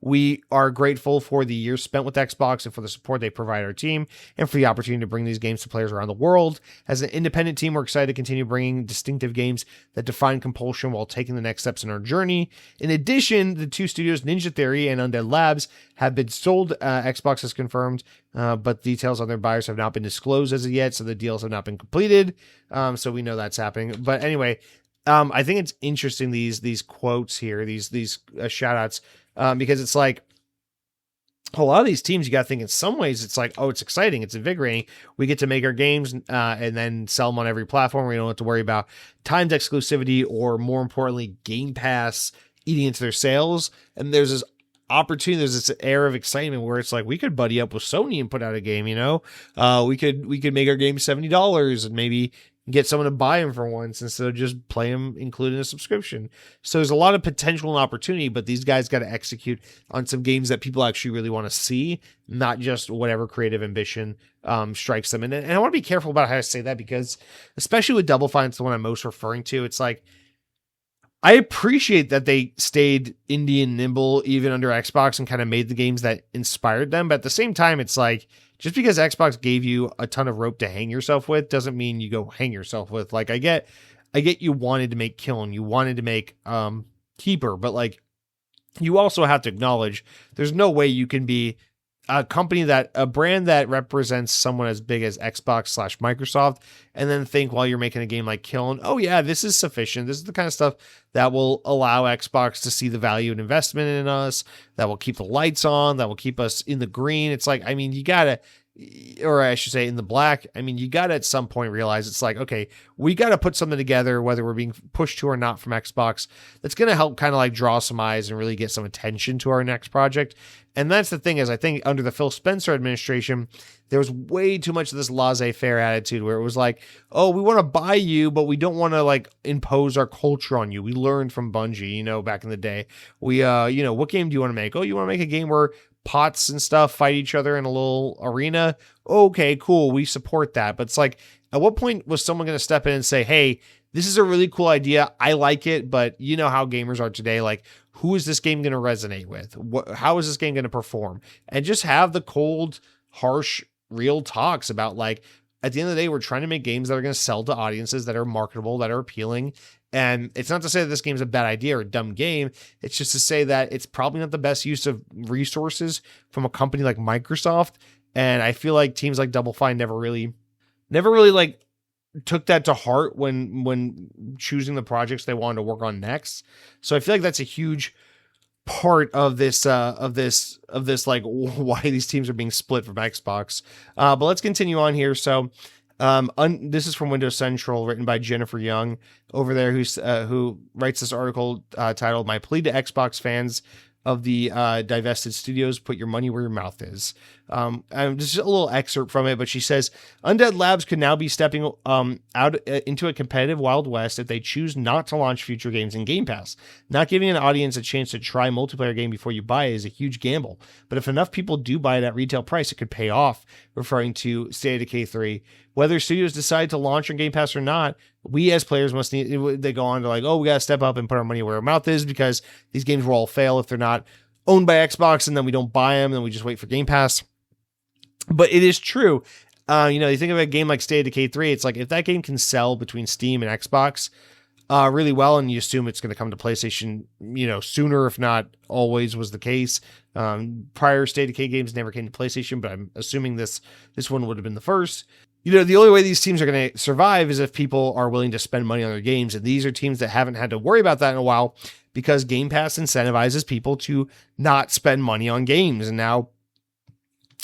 We are grateful for the years spent with Xbox and for the support they provide our team and for the opportunity to bring these games to players around the world. As an independent team, we're excited to continue bringing distinctive games that define compulsion while taking the next steps in our journey. In addition, the two studios, Ninja Theory and Undead Labs, have been sold. Xbox has confirmed, but details on their buyers have not been disclosed as of yet, so the deals have not been completed. So we know that's happening. But anyway, I think it's interesting, these quotes here, these shout outs. Because it's like a lot of these teams, you got to think in some ways it's like, oh, it's exciting. It's invigorating. We get to make our games and then sell them on every platform. We don't have to worry about timed exclusivity or, more importantly, Game Pass eating into their sales. And there's this opportunity, there's this air of excitement where it's like, we could buddy up with Sony and put out a game, we could make our game $70 and maybe get someone to buy them for once instead of just play them including a subscription. So there's a lot of potential and opportunity, but these guys got to execute on some games that people actually really want to see, not just whatever creative ambition strikes them. And I want to be careful about how I say that, because especially with Double Fine, it's the one I'm most referring to. It's like, I appreciate that they stayed indie and nimble even under Xbox and kind of made the games that inspired them. But at the same time, it's like, just because Xbox gave you a ton of rope to hang yourself with doesn't mean you go hang yourself with. Like, I get you wanted to make Kiln, you wanted to make Keeper, but like, you also have to acknowledge there's no way you can be a brand that represents someone as big as Xbox/Microsoft and then think while you're making a game like Kiln, oh yeah, this is sufficient. This is the kind of stuff that will allow Xbox to see the value and investment in us, that will keep the lights on, that will keep us in the green. It's like, I mean, you gotta, or I should say in the black. I mean, you gotta at some point realize it's like, okay, we gotta put something together, whether we're being pushed to or not from Xbox, that's gonna help kind of like draw some eyes and really get some attention to our next project. And that's the thing, is I think under the Phil Spencer administration, there was way too much of this laissez-faire attitude where it was like, oh, we want to buy you, but we don't want to like impose our culture on you. We learned from Bungie, back in the day. We, what game do you want to make? Oh, you want to make a game where pots and stuff fight each other in a little arena? Okay, cool. We support that. But it's like, at what point was someone going to step in and say, hey, this is a really cool idea. I like it, but you know how gamers are today. Like, who is this game going to resonate with? How is this game going to perform? And just have the cold, harsh, real talks about, like, at the end of the day, we're trying to make games that are going to sell to audiences that are marketable, that are appealing. And it's not to say that this game's a bad idea or a dumb game. It's just to say that it's probably not the best use of resources from a company like Microsoft. And I feel like teams like Double Fine never really like took that to heart when choosing the projects they wanted to work on next. So I feel like that's a huge part of this like why these teams are being split from Xbox. But let's continue on here. So this is from Windows Central, written by Jennifer Young over there, who writes this article titled "My Plea to Xbox Fans of the Divested Studios: Put Your Money Where Your Mouth Is." Just a little excerpt from it, but she says, Undead Labs could now be stepping out into a competitive Wild West if they choose not to launch future games in Game Pass. Not giving an audience a chance to try a multiplayer game before you buy it is a huge gamble, but if enough people do buy it at retail price, it could pay off, referring to State of Decay 3. Whether studios decide to launch on Game Pass or not, we as players they go on to like, oh, we got to step up and put our money where our mouth is, because these games will all fail if they're not owned by Xbox, and then we don't buy them, and then we just wait for Game Pass. But it is true. You think of a game like State of Decay 3, it's like, if that game can sell between Steam and Xbox really well, and you assume it's going to come to PlayStation, sooner, if not always was the case. Prior State of Decay games never came to PlayStation, but I'm assuming this one would have been the first. The only way these teams are going to survive is if people are willing to spend money on their games. And these are teams that haven't had to worry about that in a while, because Game Pass incentivizes people to not spend money on games. And now,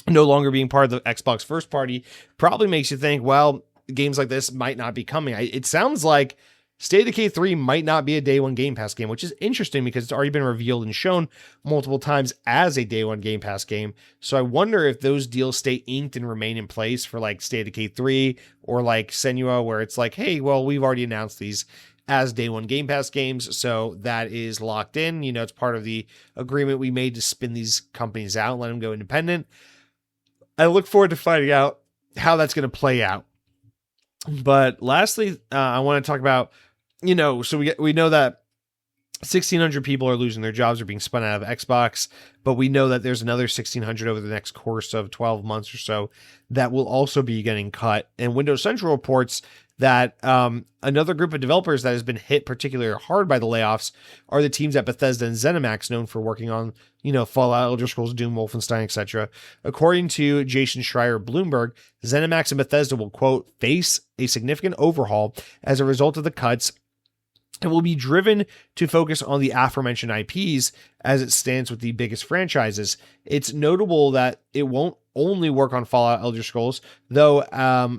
no longer being part of the Xbox first party probably makes you think, well, games like this might not be coming. It sounds like State of Decay 3 might not be a day one Game Pass game, which is interesting because it's already been revealed and shown multiple times as a day one Game Pass game. So I wonder if those deals stay inked and remain in place for like State of Decay 3 or like Senua, where it's like, hey, well, we've already announced these as day one Game Pass games, so that is locked in. It's part of the agreement we made to spin these companies out and let them go independent. I look forward to finding out how that's going to play out. But lastly, I want to talk about, so we know that 1,600 people are losing their jobs or being spun out of Xbox, but we know that there's another 1,600 over the next course of 12 months or so that will also be getting cut. And Windows Central reports that another group of developers that has been hit particularly hard by the layoffs are the teams at Bethesda and ZeniMax, known for working on, Fallout, Elder Scrolls, Doom, Wolfenstein, etc. According to Jason Schreier of Bloomberg, ZeniMax and Bethesda will, quote, face a significant overhaul as a result of the cuts and will be driven to focus on the aforementioned IPs as it stands with the biggest franchises. It's notable that it won't only work on Fallout, Elder Scrolls, though,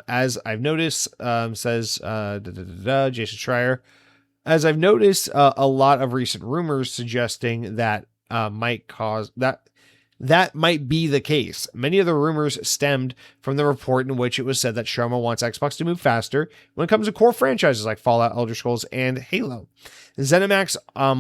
as I've noticed, says Jason Schreier, as I've noticed, a lot of recent rumors suggesting that that might be the case. Many of the rumors stemmed from the report in which it was said that Sharma wants Xbox to move faster when it comes to core franchises like Fallout, Elder Scrolls, and Halo. ZeniMax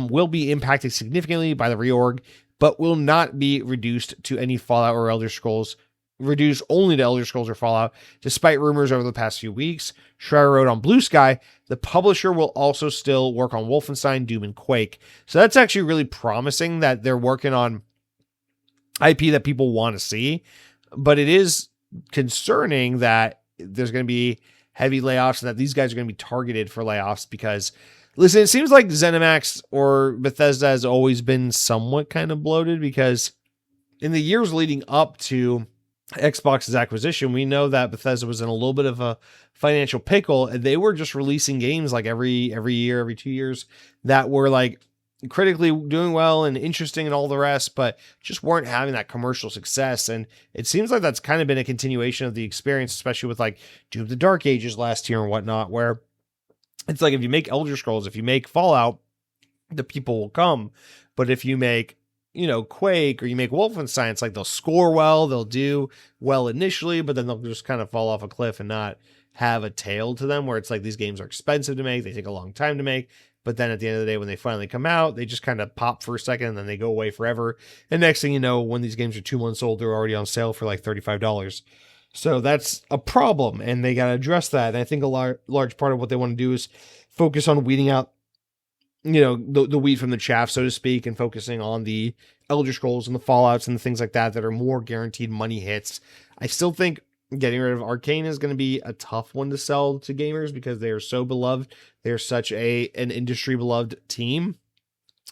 will be impacted significantly by the reorg, but will not be reduced to any Fallout or Elder Scrolls, reduced only to Elder Scrolls or Fallout, despite rumors over the past few weeks. Schreier wrote on Blue Sky, the publisher will also still work on Wolfenstein, Doom, and Quake. So that's actually really promising that they're working on IP that people want to see, but it is concerning that there's going to be heavy layoffs and that these guys are going to be targeted for layoffs because, listen, it seems like ZeniMax or Bethesda has always been somewhat kind of bloated because in the years leading up to Xbox's acquisition, we know that Bethesda was in a little bit of a financial pickle and they were just releasing games like every year, every 2 years that were like critically doing well and interesting and all the rest, but just weren't having that commercial success. And it seems like that's kind of been a continuation of the experience, especially with like Doom of the Dark Ages last year and whatnot, where it's like, if you make Elder Scrolls, if you make Fallout, the people will come. But if you make, Quake or you make Wolfenstein, it's like they'll score well, they'll do well initially, but then they'll just kind of fall off a cliff and not have a tail to them, where it's like these games are expensive to make, they take a long time to make. But then at the end of the day, when they finally come out, they just kind of pop for a second and then they go away forever. And next thing you know, when these games are 2 months old, they're already on sale for like $35. So that's a problem and they got to address that. And I think a large part of what they want to do is focus on weeding out, the wheat from the chaff, so to speak, and focusing on the Elder Scrolls and the Fallouts and the things like that are more guaranteed money hits. I still think getting rid of Arcane is going to be a tough one to sell to gamers because they are so beloved. They're such an industry beloved team.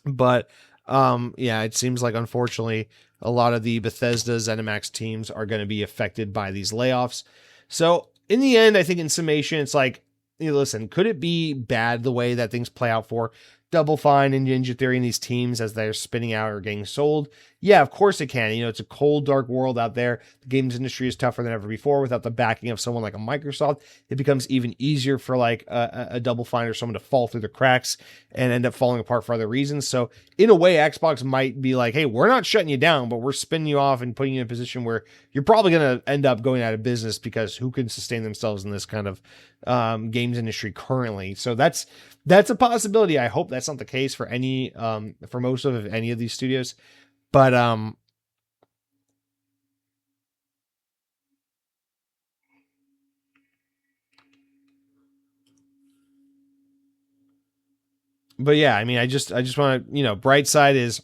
But it seems like unfortunately a lot of the Bethesda ZeniMax teams are going to be affected by these layoffs. So in the end, I think in summation, it's like, listen, could it be bad the way that things play out for Double Fine and Ninja Theory and these teams as they're spinning out or getting sold? Yeah, of course it can. It's a cold, dark world out there. The games industry is tougher than ever before. Without the backing of someone like a Microsoft, it becomes even easier for like a Double Fine or someone to fall through the cracks and end up falling apart for other reasons. So in a way, Xbox might be like, hey, we're not shutting you down, but we're spinning you off and putting you in a position where you're probably going to end up going out of business because who can sustain themselves in this kind of games industry currently? So that's a possibility. I hope that's not the case for for most of any of these studios. But yeah, I mean, I just want to, bright side is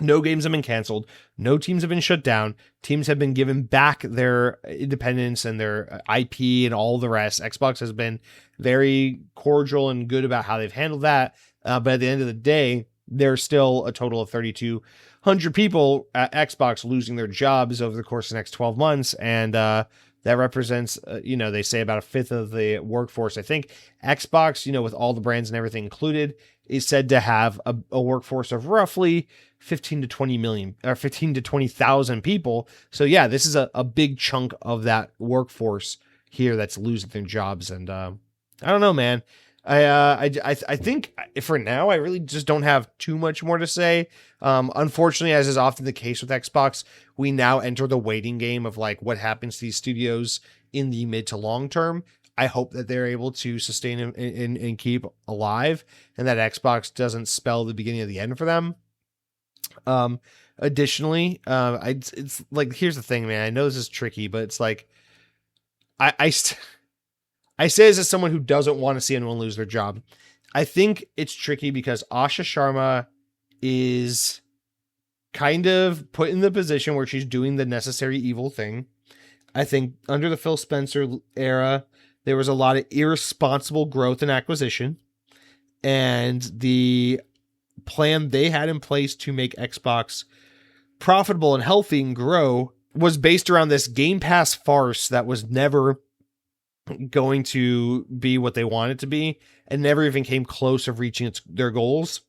no games have been canceled. No teams have been shut down. Teams have been given back their independence and their IP and all the rest. Xbox has been very cordial and good about how they've handled that. But at the end of the day, there's still a total of 3,200 people at Xbox losing their jobs over the course of the next 12 months. And that represents, they say about a fifth of the workforce. I think Xbox, with all the brands and everything included, is said to have a workforce of roughly 15 to 20 million or 15 to 20,000 people. So yeah, this is a big chunk of that workforce here that's losing their jobs. And I don't know, man. I think for now, I really just don't have too much more to say. Unfortunately, as is often the case with Xbox, we now enter the waiting game of like what happens to these studios in the mid to long term. I hope that they're able to sustain and keep alive, and that Xbox doesn't spell the beginning of the end for them. Additionally, it's like, here's the thing, man. I know this is tricky, but it's like, I say this as someone who doesn't want to see anyone lose their job. I think it's tricky because Asha Sharma is kind of put in the position where she's doing the necessary evil thing. I think under the Phil Spencer era, there was a lot of irresponsible growth and acquisition, and the plan they had in place to make Xbox profitable and healthy and grow was based around this Game Pass farce that was never going to be what they wanted to be, and never even came close of reaching their goals.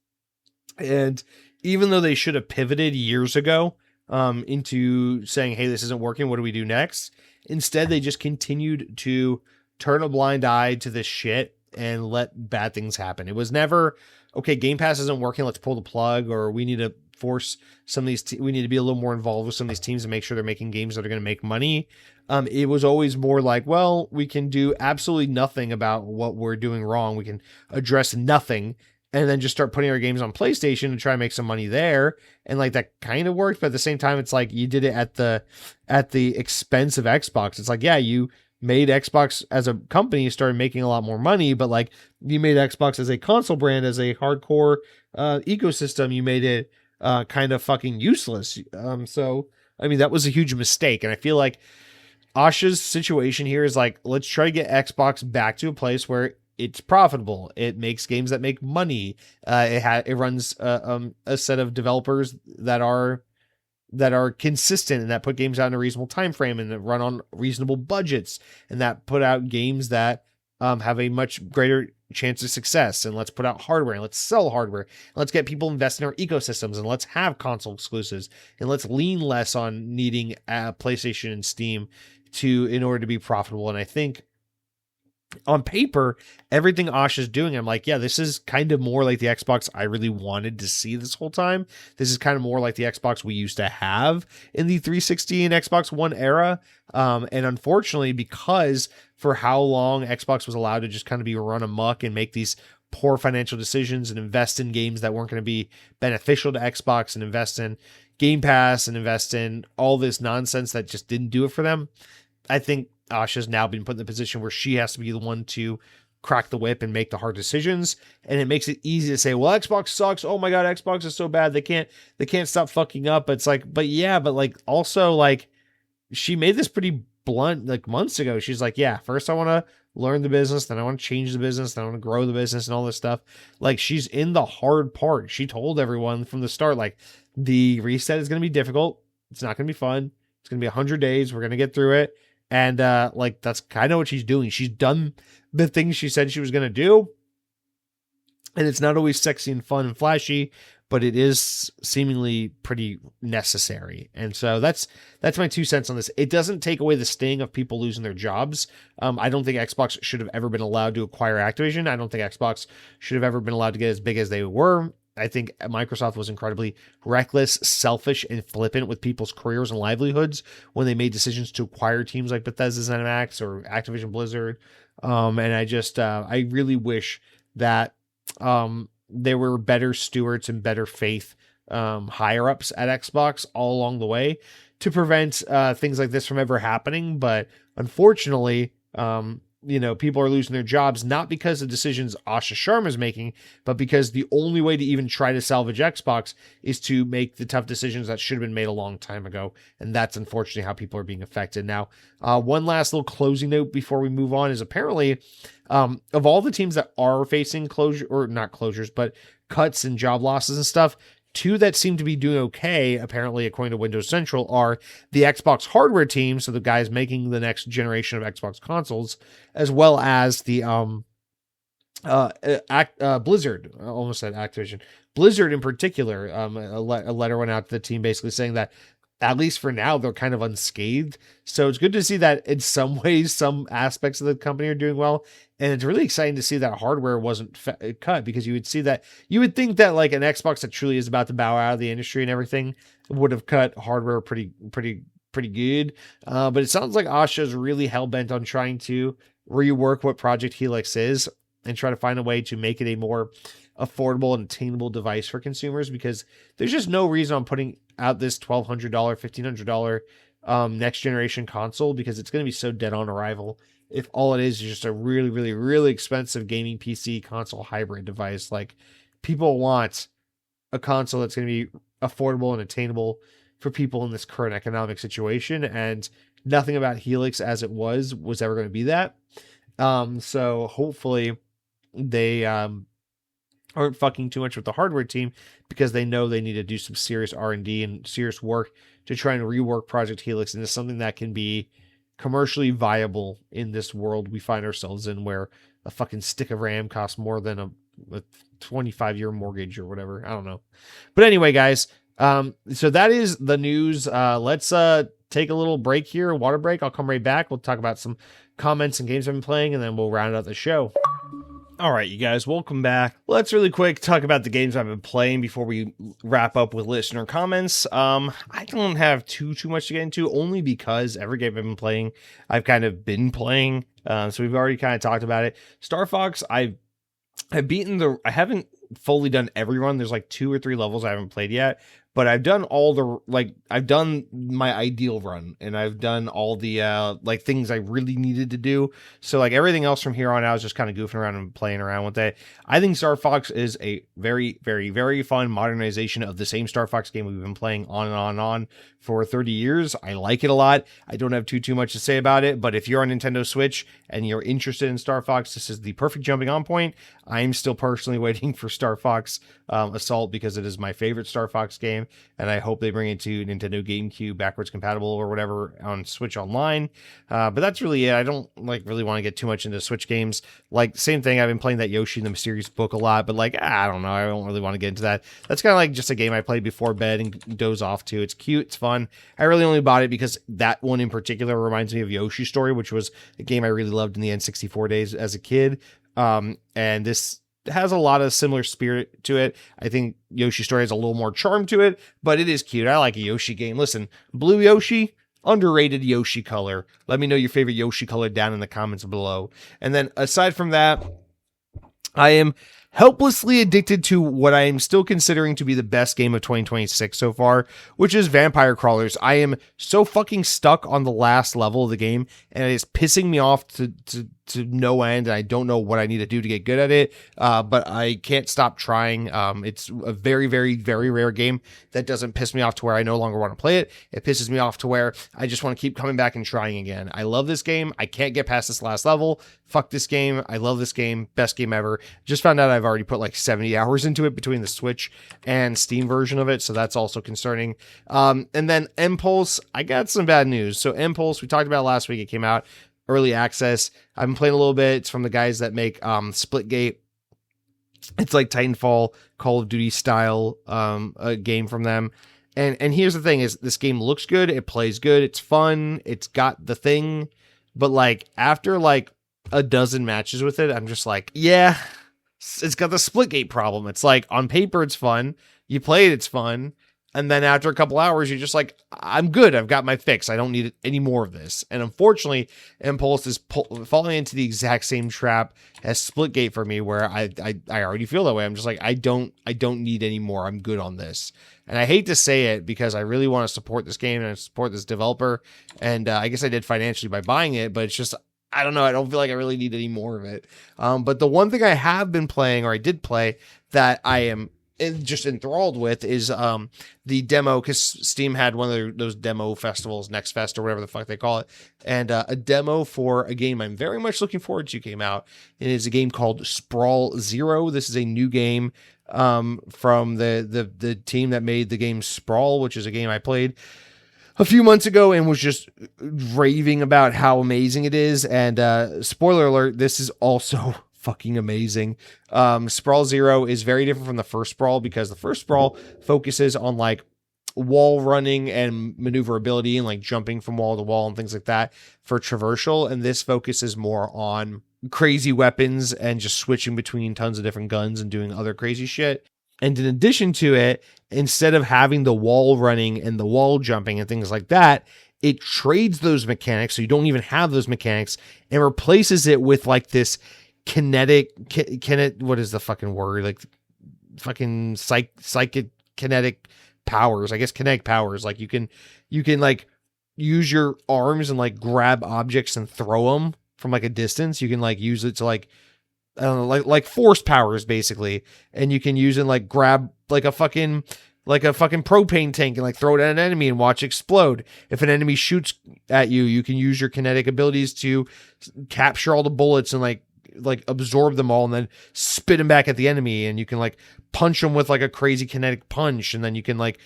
And even though they should have pivoted years ago into saying, hey, this isn't working, what do we do next? Instead, they just continued to turn a blind eye to this shit and let bad things happen. It was never, okay, Game Pass isn't working, let's pull the plug, or we need to force some of these, we need to be a little more involved with some of these teams and make sure they're making games that are going to make money. It was always more like, well, we can do absolutely nothing about what we're doing wrong. We can address nothing and then just start putting our games on PlayStation and try and make some money there. And like that kind of worked, but at the same time, it's like you did it at the expense of Xbox. It's like, yeah, you made Xbox as a company, you started making a lot more money, but like you made Xbox as a console brand, as a hardcore ecosystem, you made it kind of fucking useless. So, I mean, that was a huge mistake. And I feel like Asha's situation here is like, let's try to get Xbox back to a place where it's profitable. It makes games that make money. It runs a set of developers that are consistent and that put games out in a reasonable time frame and that run on reasonable budgets and that put out games that have a much greater chance of success. And let's put out hardware and let's sell hardware. And let's get people invested in our ecosystems and let's have console exclusives and let's lean less on needing PlayStation and Steam in order to be profitable. And I think on paper, everything Asha's doing, I'm like, yeah, this is kind of more like the Xbox I really wanted to see this whole time. This is kind of more like the Xbox we used to have in the 360 and Xbox One era. And unfortunately, because for how long Xbox was allowed to just kind of be run amok and make these poor financial decisions and invest in games that weren't going to be beneficial to Xbox and invest in Game Pass and invest in all this nonsense that just didn't do it for them, I think Asha's now been put in the position where she has to be the one to crack the whip and make the hard decisions. And it makes it easy to say, well, Xbox sucks. Oh my God, Xbox is so bad. They can't stop fucking up. It's like, but yeah, but like also like she made this pretty blunt like months ago. She's like, yeah, first I want to learn the business, then I want to change the business, then I want to grow the business and all this stuff. Like she's in the hard part. She told everyone from the start, like the reset is going to be difficult. It's not going to be fun. It's going to be 100 days. We're going to get through it. And like that's kind of what she's doing. She's done the things she said she was going to do. And it's not always sexy and fun and flashy, but it is seemingly pretty necessary. And so that's my 2 cents on this. It doesn't take away the sting of people losing their jobs. I don't think Xbox should have ever been allowed to acquire Activision. I don't think Xbox should have ever been allowed to get as big as they were. I think Microsoft was incredibly reckless, selfish, and flippant with people's careers and livelihoods when they made decisions to acquire teams like Bethesda ZeniMax or Activision Blizzard. And I really wish that there were better stewards and better faith higher-ups at Xbox all along the way to prevent things like this from ever happening. But unfortunately, people are losing their jobs, not because of decisions Asha Sharma is making, but because the only way to even try to salvage Xbox is to make the tough decisions that should have been made a long time ago. And that's unfortunately how people are being affected. Now, one last little closing note before we move on is apparently of all the teams that are facing closure, or not closures, but cuts and job losses and stuff, 2 that seem to be doing okay, apparently, according to Windows Central, are the Xbox hardware team, so the guys making the next generation of Xbox consoles, as well as the Blizzard. I almost said Activision. Blizzard in particular, a letter went out to the team basically saying that at least for now, they're kind of unscathed. So it's good to see that in some ways, some aspects of the company are doing well. And it's really exciting to see that hardware wasn't cut, because you would think that like an Xbox that truly is about to bow out of the industry and everything would have cut hardware pretty good. But it sounds like Asha is really hell bent on trying to rework what Project Helix is and try to find a way to make it a more affordable and attainable device for consumers, because there's just no reason on putting out this $1,200, $1,500 next generation console, because it's going to be so dead on arrival if all it is just a really, really, really expensive gaming PC console hybrid device. Like, people want a console that's going to be affordable and attainable for people in this current economic situation, and nothing about Helix as it was ever going to be that. So hopefully they aren't fucking too much with the hardware team, because they know they need to do some serious R&D and serious work to try and rework Project Helix into something that can be commercially viable in this world we find ourselves in, where a fucking stick of RAM costs more than a 25-year mortgage or whatever. I don't know. But anyway, guys, so that is the news. Let's take a little break here, water break. I'll come right back. We'll talk about some comments and games I've been playing, and then we'll round out the show. All right, you guys, welcome back. Let's really quick talk about the games I've been playing before we wrap up with listener comments. I don't have too much to get into, only because every game I've been playing, I've kind of been playing. So we've already kind of talked about it. Star Fox, I've beaten I haven't fully done every run. There's like 2 or 3 levels I haven't played yet, but I've done I've done my ideal run, and I've done all the things I really needed to do. So like everything else from here on out is just kind of goofing around and playing around with it. I think Star Fox is a very, very, very fun modernization of the same Star Fox game we've been playing on and on and on for 30 years. I like it a lot. I don't have too much to say about it, but if you're on Nintendo Switch and you're interested in Star Fox, this is the perfect jumping on point. I'm still personally waiting for Star Fox Assault, because it is my favorite Star Fox game, and I hope they bring it to Nintendo GameCube backwards compatible or whatever on Switch Online. But that's really it. I don't really want to get too much into Switch games. Like, same thing, I've been playing that Yoshi and the Mysterious Book a lot, but I don't know, I don't really want to get into that. That's kind of like just a game I play before bed and doze off to. It's cute, it's fun. I really only bought it because that one in particular reminds me of Yoshi Story, which was a game I really loved in the N64 days as a kid. And this has a lot of similar spirit to it. I think Yoshi Story has a little more charm to it, but it is cute. I like a Yoshi game. Listen, Blue Yoshi, underrated Yoshi color. Let me know your favorite Yoshi color down in the comments below. And then aside from that, I am helplessly addicted to what I am still considering to be the best game of 2026 so far, which is Vampire Crawlers. I am so fucking stuck on the last level of the game, and it is pissing me off to no end, and I don't know what I need to do to get good at it, but I can't stop trying. It's a very, very, very rare game that doesn't piss me off to where I no longer want to play it. It pisses me off to where I just want to keep coming back and trying again. I love this game. I can't get past this last level. Fuck this game. I love this game. Best game ever. Just found out I've already put like 70 hours into it between the Switch and Steam version of it, so that's also concerning. And then Impulse, I got some bad news. So Impulse, we talked about last week. It came out early access. I've been playing a little bit. It's from the guys that make Splitgate. It's like Titanfall, Call of Duty style a game from them. And here's the thing: is this game looks good, it plays good, it's fun, it's got the thing, but like after like a dozen matches with it, I'm just like, yeah, it's got the Splitgate problem. It's like on paper it's fun, you play it, it's fun. And then after a couple hours, you're just like, I'm good. I've got my fix. I don't need any more of this. And unfortunately, Impulse is falling into the exact same trap as Splitgate for me, where I already feel that way. I'm just like, I don't need any more. I'm good on this. And I hate to say it because I really want to support this game and support this developer. And I guess I did financially by buying it, but it's just, I don't know. I don't feel like I really need any more of it. But the one thing I have been playing, or I did play, that I am just enthralled with is the demo, because Steam had one of those demo festivals, Next Fest or whatever the fuck they call it, and a demo for a game I'm very much looking forward to came out. It is a game called Sprawl Zero. This is a new game from the team that made the game Sprawl, which is a game I played a few months ago and was just raving about how amazing it is. And spoiler alert, this is also fucking amazing. Sprawl Zero is very different from the first Sprawl, because the first Sprawl focuses on like wall running and maneuverability and like jumping from wall to wall and things like that for traversal, and this focuses more on crazy weapons and just switching between tons of different guns and doing other crazy shit. And in addition to it, instead of having the wall running and the wall jumping and things like that, it trades those mechanics, so you don't even have those mechanics, and replaces it with like this kinetic, what is the fucking word? Like fucking psychic kinetic powers, I guess. Kinetic powers. Like you can like use your arms and like grab objects and throw them from like a distance. You can like use it to like, I don't know, like force powers basically. And you can use it like grab like a fucking propane tank and like throw it at an enemy and watch it explode. If an enemy shoots at you, you can use your kinetic abilities to capture all the bullets and like absorb them all and then spit them back at the enemy. And you can like punch them with like a crazy kinetic punch. And then you can like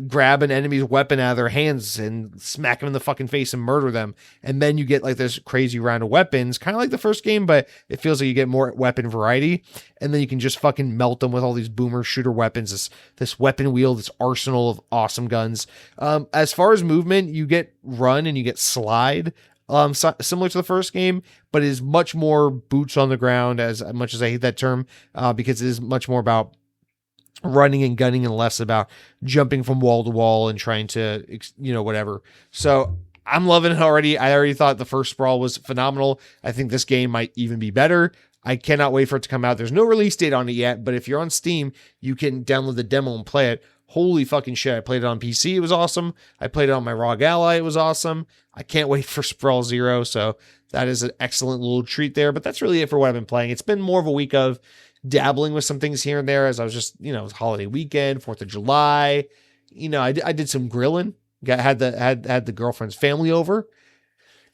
grab an enemy's weapon out of their hands and smack them in the fucking face and murder them. And then you get like this crazy round of weapons, kind of like the first game, but it feels like you get more weapon variety. And then you can just fucking melt them with all these boomer shooter weapons, this weapon wheel, this arsenal of awesome guns. As far as movement, you get run and you get slide. Similar to the first game, but it is much more boots on the ground, as much as I hate that term, because it is much more about running and gunning and less about jumping from wall to wall and trying to, whatever. So I'm loving it already. I already thought the first Sprawl was phenomenal. I think this game might even be better. I cannot wait for it to come out. There's no release date on it yet, but if you're on Steam, you can download the demo and play it. Holy fucking shit. I played it on PC. It was awesome. I played it on my ROG Ally. It was awesome. I can't wait for Sprawl 0. So that is an excellent little treat there, but that's really it for what I've been playing. It's been more of a week of dabbling with some things here and there as I was just, it was holiday weekend, 4th of July. I did some grilling. Had the girlfriend's family over,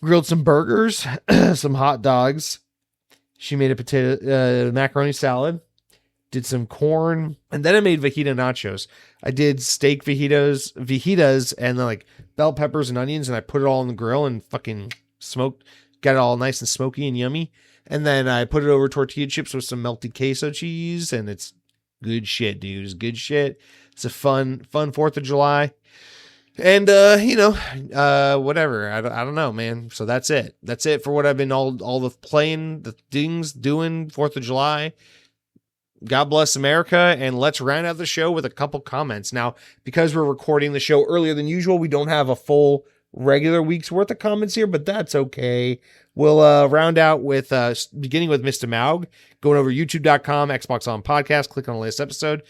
grilled some burgers, some hot dogs. She made a macaroni salad, did some corn, and then I made fajita nachos. I did steak fajitas, and then like bell peppers and onions, and I put it all on the grill and fucking smoked, got it all nice and smoky and yummy. And then I put it over tortilla chips with some melted queso cheese, and it's good shit, dude. It's good shit. It's a fun 4th of July. And, whatever. I don't know, man. So that's it. That's it for what I've been all the playing, the things doing 4th of July. God bless America. And let's round out the show with a couple comments. Now, because we're recording the show earlier than usual, we don't have a full regular week's worth of comments here, but that's okay. We'll round out with beginning with Mr. Maug, going over youtube.com, Xbox On Podcast, click on the latest episode.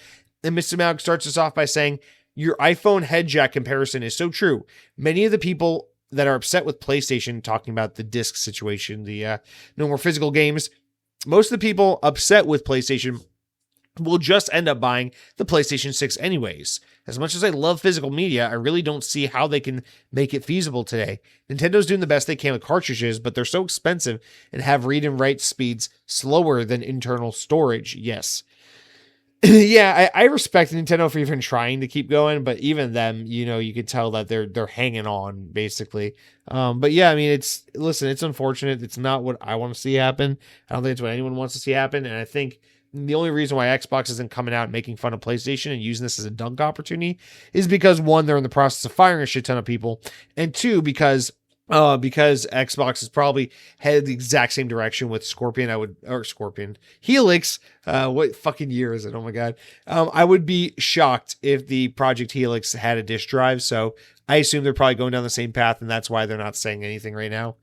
And Mr. Maug starts us off by saying, your iPhone head jack comparison is so true. Many of the people that are upset with PlayStation, talking about the disc situation, the no more physical games, most of the people upset with PlayStation will just end up buying the PlayStation 6 anyways. As much as I love physical media, I really don't see how they can make it feasible today. Nintendo's doing the best they can with cartridges, but they're so expensive and have read and write speeds slower than internal storage. Yes. Yeah, I respect Nintendo for even trying to keep going, but even them, you could tell that they're hanging on basically. But yeah, I mean, it's unfortunate. It's not what I want to see happen. I don't think it's what anyone wants to see happen. And I think the only reason why Xbox isn't coming out and making fun of PlayStation and using this as a dunk opportunity is because, one, they're in the process of firing a shit ton of people, and two, because Xbox is probably headed the exact same direction with Helix. What fucking year is it? Oh my God. I would be shocked if the Project Helix had a disk drive. So I assume they're probably going down the same path, and that's why they're not saying anything right now.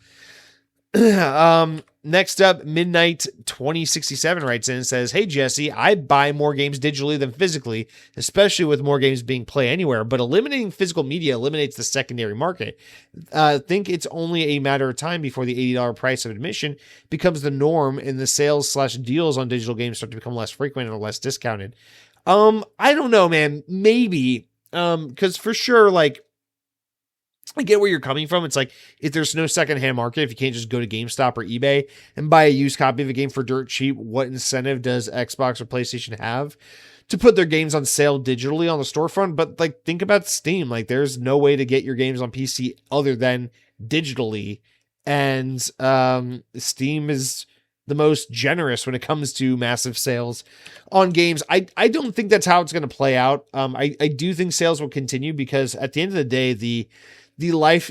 Next up, Midnight 2067 writes in and says, "Hey Jesse, I buy more games digitally than physically, especially with more games being play anywhere, but eliminating physical media eliminates the secondary market. Think it's only a matter of time before the $80 price of admission becomes the norm and the sales/deals on digital games start to become less frequent and less discounted." I don't know, man. Maybe. Because for sure, like, I get where you're coming from. It's like, if there's no secondhand market, if you can't just go to GameStop or eBay and buy a used copy of a game for dirt cheap, what incentive does Xbox or PlayStation have to put their games on sale digitally on the storefront? But like, think about Steam. Like, there's no way to get your games on PC other than digitally. And Steam is the most generous when it comes to massive sales on games. I don't think that's how it's going to play out. I do think sales will continue because at the end of the day, the life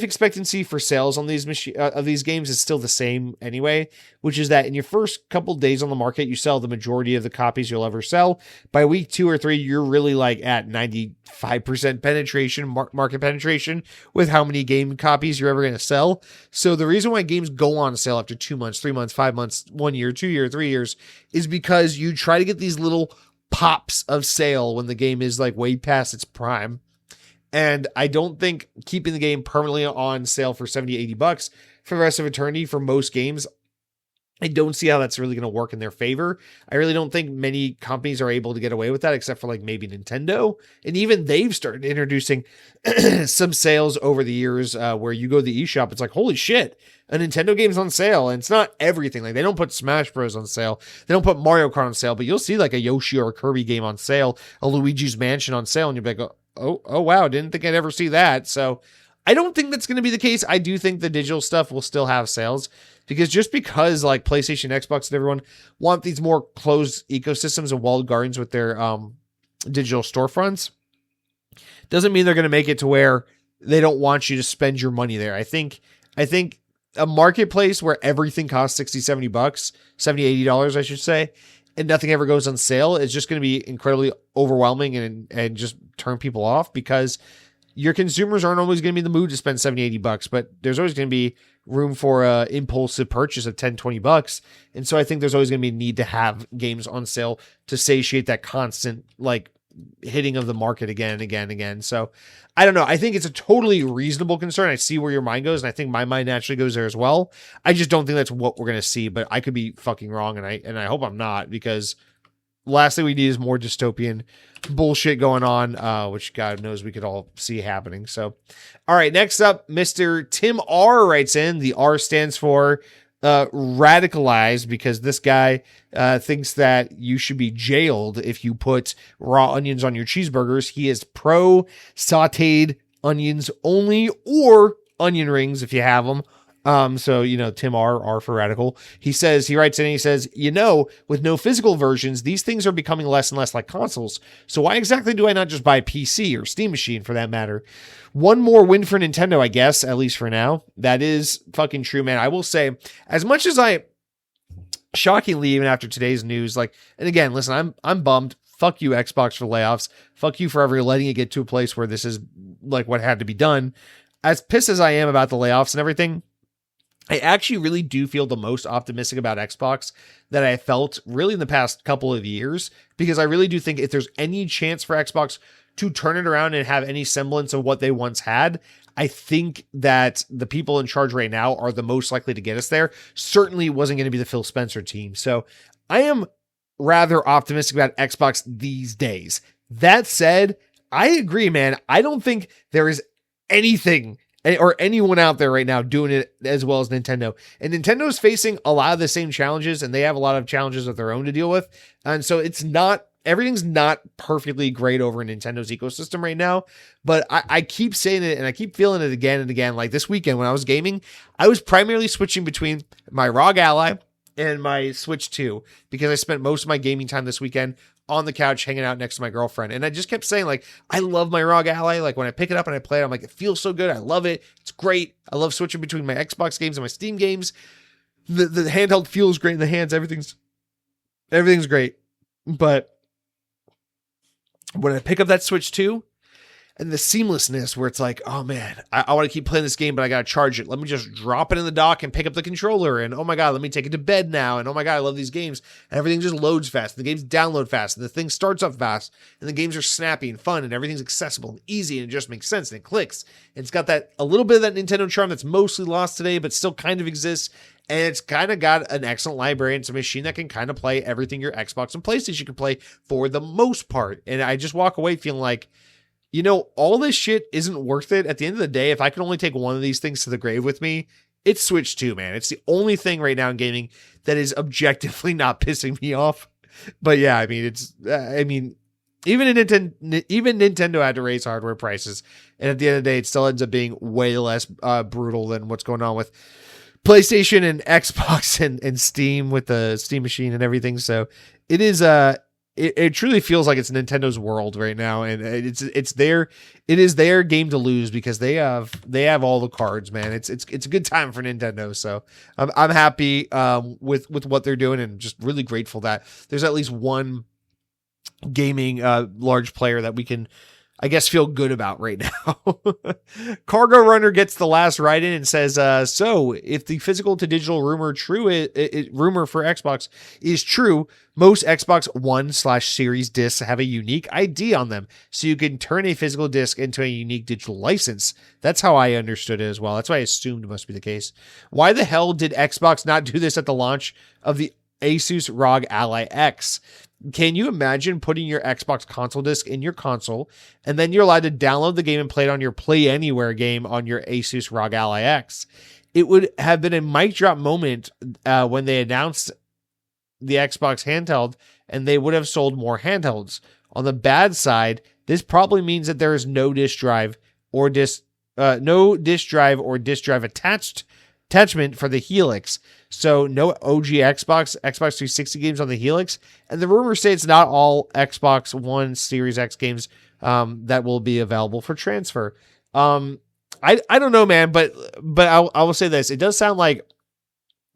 expectancy for sales on these of these games is still the same anyway, which is that in your first couple days on the market, you sell the majority of the copies you'll ever sell. By week 2 or 3, you're really like at 95% penetration, market penetration with how many game copies you're ever going to sell. So the reason why games go on sale after 2 months, 3 months, 5 months, 1 year, 2 years, 3 years is because you try to get these little pops of sale when the game is like way past its prime. And I don't think keeping the game permanently on sale for $70, $80 for the rest of eternity for most games, I don't see how that's really going to work in their favor. I really don't think many companies are able to get away with that, except for like maybe Nintendo. And even they've started introducing some sales over the years where you go to the eShop, it's like, holy shit, a Nintendo game's on sale. And it's not everything. Like they don't put Smash Bros on sale. They don't put Mario Kart on sale, but you'll see like a Yoshi or a Kirby game on sale, a Luigi's Mansion on sale. And you'll be like, oh wow, didn't think I'd ever see that. So I don't think that's going to be the case. I do think the digital stuff will still have sales because like PlayStation, Xbox, and everyone want these more closed ecosystems and walled gardens with their digital storefronts, doesn't mean they're going to make it to where they don't want you to spend your money there. I think a marketplace where everything costs $60, $70, $70, $80, I should say, and nothing ever goes on sale is just going to be incredibly overwhelming and just turn people off, because your consumers aren't always going to be in the mood to spend $70, $80, but there's always going to be room for a impulsive purchase of $10, $20. And so I think there's always going to be a need to have games on sale to satiate that constant like hitting of the market again and again and again. So I don't know. I think it's a totally reasonable concern. I see where your mind goes, and I think my mind naturally goes there as well. I just don't think that's what we're going to see, but I could be fucking wrong. And I hope I'm not, because last thing we need is more dystopian bullshit going on, which God knows we could all see happening. So, all right, next up, Mr. Tim R writes in. The R stands for radicalized, because this guy thinks that you should be jailed if you put raw onions on your cheeseburgers. He is pro sauteed onions only, or onion rings if you have them. So, Tim R for radical. He writes in and he says, with no physical versions, these things are becoming less and less like consoles. So why exactly do I not just buy a PC or Steam machine for that matter? One more win for Nintendo, I guess, at least for now. That is fucking true, man. I will say, as much as shockingly, even after today's news, and again, listen, I'm bummed. Fuck you, Xbox, for layoffs. Fuck you for ever letting it get to a place where this is like what had to be done. As pissed as I am about the layoffs and everything, I actually really do feel the most optimistic about Xbox that I felt really in the past couple of years, because I really do think if there's any chance for Xbox to turn it around and have any semblance of what they once had, I think that the people in charge right now are the most likely to get us there. Certainly it wasn't going to be the Phil Spencer team. So I am rather optimistic about Xbox these days. That said, I agree, man. I don't think there is anything or anyone out there right now doing it as well as Nintendo. And Nintendo is facing a lot of the same challenges, and they have a lot of challenges of their own to deal with. And so everything's not perfectly great over in Nintendo's ecosystem right now. But I keep saying it, and I keep feeling it again and again. Like this weekend when I was gaming, I was primarily switching between my ROG Ally and my Switch 2, because I spent most of my gaming time this weekend on the couch hanging out next to my girlfriend. And I just kept saying, I love my ROG Ally. Like when I pick it up and I play it, I'm like, it feels so good. I love it. It's great. I love switching between my Xbox games and my Steam games. The handheld feels great in the hands. Everything's great. But when I pick up that Switch 2, and the seamlessness where it's like, oh man, I want to keep playing this game, but I got to charge it. Let me just drop it in the dock and pick up the controller. And oh my God, let me take it to bed now. And oh my God, I love these games. And everything just loads fast. And the games download fast. And the thing starts up fast. And the games are snappy and fun. And everything's accessible and easy. And it just makes sense. And it clicks. And it's got a little bit of that Nintendo charm that's mostly lost today, but still kind of exists. And it's kind of got an excellent library. It's a machine that can kind of play everything your Xbox and PlayStation can play for the most part. And I just walk away feeling like, all this shit isn't worth it. At the end of the day, if I can only take one of these things to the grave with me, it's Switch 2, man. It's the only thing right now in gaming that is objectively not pissing me off. But yeah, I mean, even Nintendo had to raise hardware prices. And at the end of the day, it still ends up being way less brutal than what's going on with PlayStation and Xbox and Steam with the Steam machine and everything. So it is, It truly feels like it's Nintendo's world right now, and it is their game to lose, because they have all the cards, man. It's a good time for Nintendo, so I'm happy with what they're doing, and just really grateful that there's at least one gaming large player that we can I guess, feel good about right now. Cargo Runner gets the last write in and says, so if the physical to digital rumor rumor for Xbox is true, most Xbox One/Series discs have a unique ID on them, so you can turn a physical disc into a unique digital license. That's how I understood it as well. That's what I assumed must be the case. Why the hell did Xbox not do this at the launch of the Asus ROG Ally X? Can you imagine putting your Xbox console disc in your console, and then you're allowed to download the game and play it on your Play Anywhere game on your Asus ROG Ally X? It would have been a mic drop moment when they announced the Xbox handheld, and they would have sold more handhelds. On the bad side, this probably means that there is no disk drive or disk drive attachment for the Helix. So no OG Xbox 360 games on the Helix. And the rumors say it's not all Xbox One Series X games that will be available for transfer. I don't know, man, but I will say this. It does sound like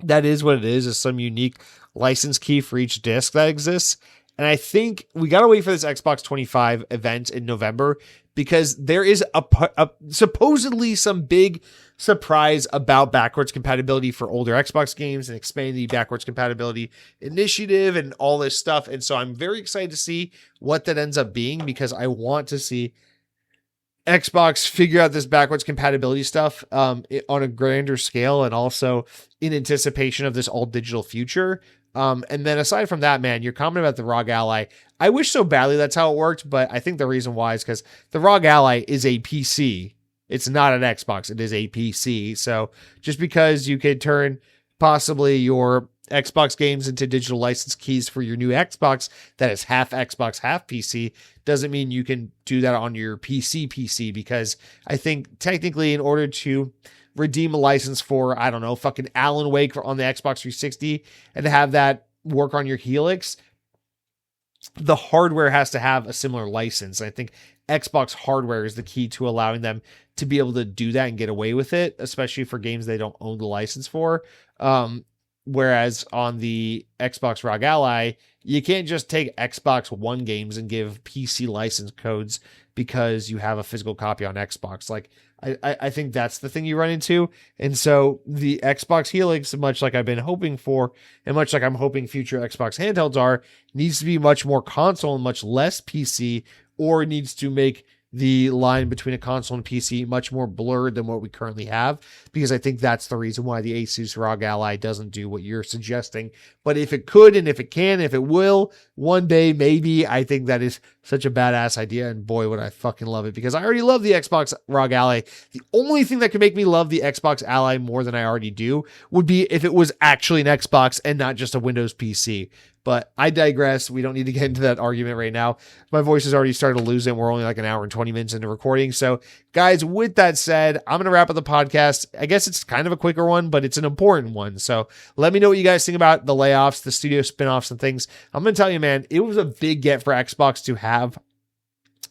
that is what it is some unique license key for each disc that exists. And I think we got to wait for this Xbox 25 event in November, because there is a supposedly some big surprise about backwards compatibility for older Xbox games and expanding the backwards compatibility initiative and all this stuff. And so I'm very excited to see what that ends up being, because I want to see Xbox figure out this backwards compatibility stuff on a grander scale, and also in anticipation of this all digital future. And then aside from that, man, your comment about the ROG Ally, I wish so badly that's how it worked, but I think the reason why is because the ROG Ally is a PC. It's not an Xbox. It is a PC. So just because you could turn possibly your Xbox games into digital license keys for your new Xbox that is half Xbox, half PC, doesn't mean you can do that on your PC, because I think technically in order to redeem a license for, I don't know, fucking Alan Wake on the Xbox 360 and to have that work on your Helix, the hardware has to have a similar license. I think Xbox hardware is the key to allowing them to be able to do that and get away with it, especially for games they don't own the license for. Whereas on the Xbox ROG Ally, you can't just take Xbox One games and give PC license codes because you have a physical copy on Xbox. Like, I think that's the thing you run into. And so the Xbox Helix, much like I've been hoping for, and much like I'm hoping future Xbox handhelds are, needs to be much more console and much less PC, or needs to make the line between a console and PC much more blurred than what we currently have, because I think that's the reason why the Asus ROG Ally doesn't do what you're suggesting. But if it could, and if it can, if it will, one day, maybe, I think that is such a badass idea, and boy, would I fucking love it, because I already love the Xbox ROG Ally. The only thing that could make me love the Xbox Ally more than I already do would be if it was actually an Xbox and not just a Windows PC. But I digress. We don't need to get into that argument right now. My voice has already started to lose it. We're only like an hour and 20 minutes into recording. So guys, with that said, I'm going to wrap up the podcast. I guess it's kind of a quicker one, but it's an important one. So let me know what you guys think about the layoffs, the studio spinoffs and things. I'm going to tell you, man, it was a big get for Xbox to have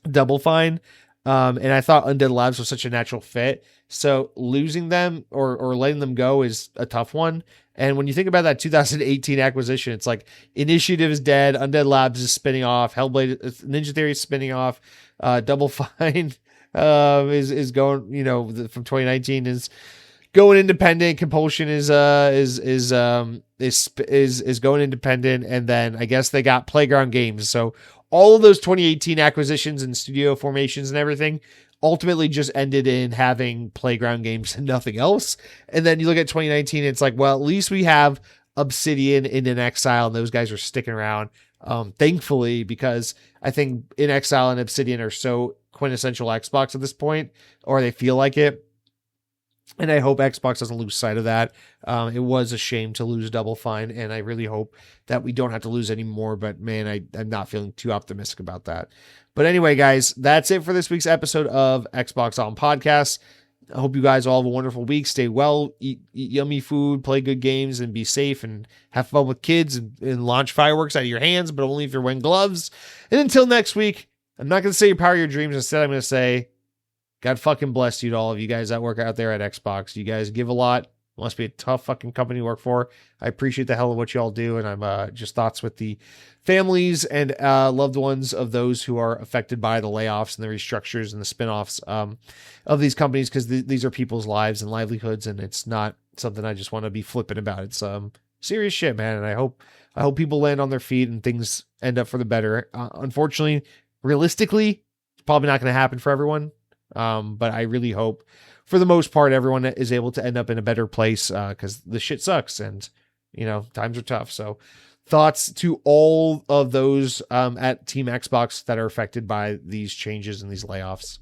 Double Fine. And I thought Undead Labs was such a natural fit. So losing them or letting them go is a tough one. And when you think about that 2018 acquisition, it's like Initiative is dead, Undead Labs is spinning off, Hellblade, Ninja Theory is spinning off, Double Fine is going, from 2019 is going independent. Compulsion is going independent, and then I guess they got Playground Games. So all of those 2018 acquisitions and studio formations and everything ultimately just ended in having Playground Games and nothing else. And then you look at 2019, it's like, well, at least we have Obsidian and In Exile, and those guys are sticking around. Thankfully, because I think In Exile and Obsidian are so quintessential Xbox at this point, or they feel like it. And I hope Xbox doesn't lose sight of that. It was a shame to lose Double Fine, and I really hope that we don't have to lose any more. But man, I'm not feeling too optimistic about that. But anyway, guys, that's it for this week's episode of Xbox On Podcast. I hope you guys all have a wonderful week. Stay well, eat yummy food, play good games, and be safe, and have fun with kids, and launch fireworks out of your hands, but only if you're wearing gloves. And until next week, I'm not going to say you power your dreams. Instead, I'm going to say, God fucking bless you to all of you guys that work out there at Xbox. You guys give a lot, Must be a tough fucking company to work for. I appreciate the hell of what y'all do, and I'm just thoughts with the families and loved ones of those who are affected by the layoffs and the restructures and the spinoffs of these companies, because these are people's lives and livelihoods, and it's not something I just want to be flippant about. It's serious shit, man, and I hope people land on their feet and things end up for the better. Unfortunately, realistically, it's probably not going to happen for everyone, but I really hope, for the most part, everyone is able to end up in a better place, because the shit sucks and, times are tough. So thoughts to all of those at Team Xbox that are affected by these changes and these layoffs.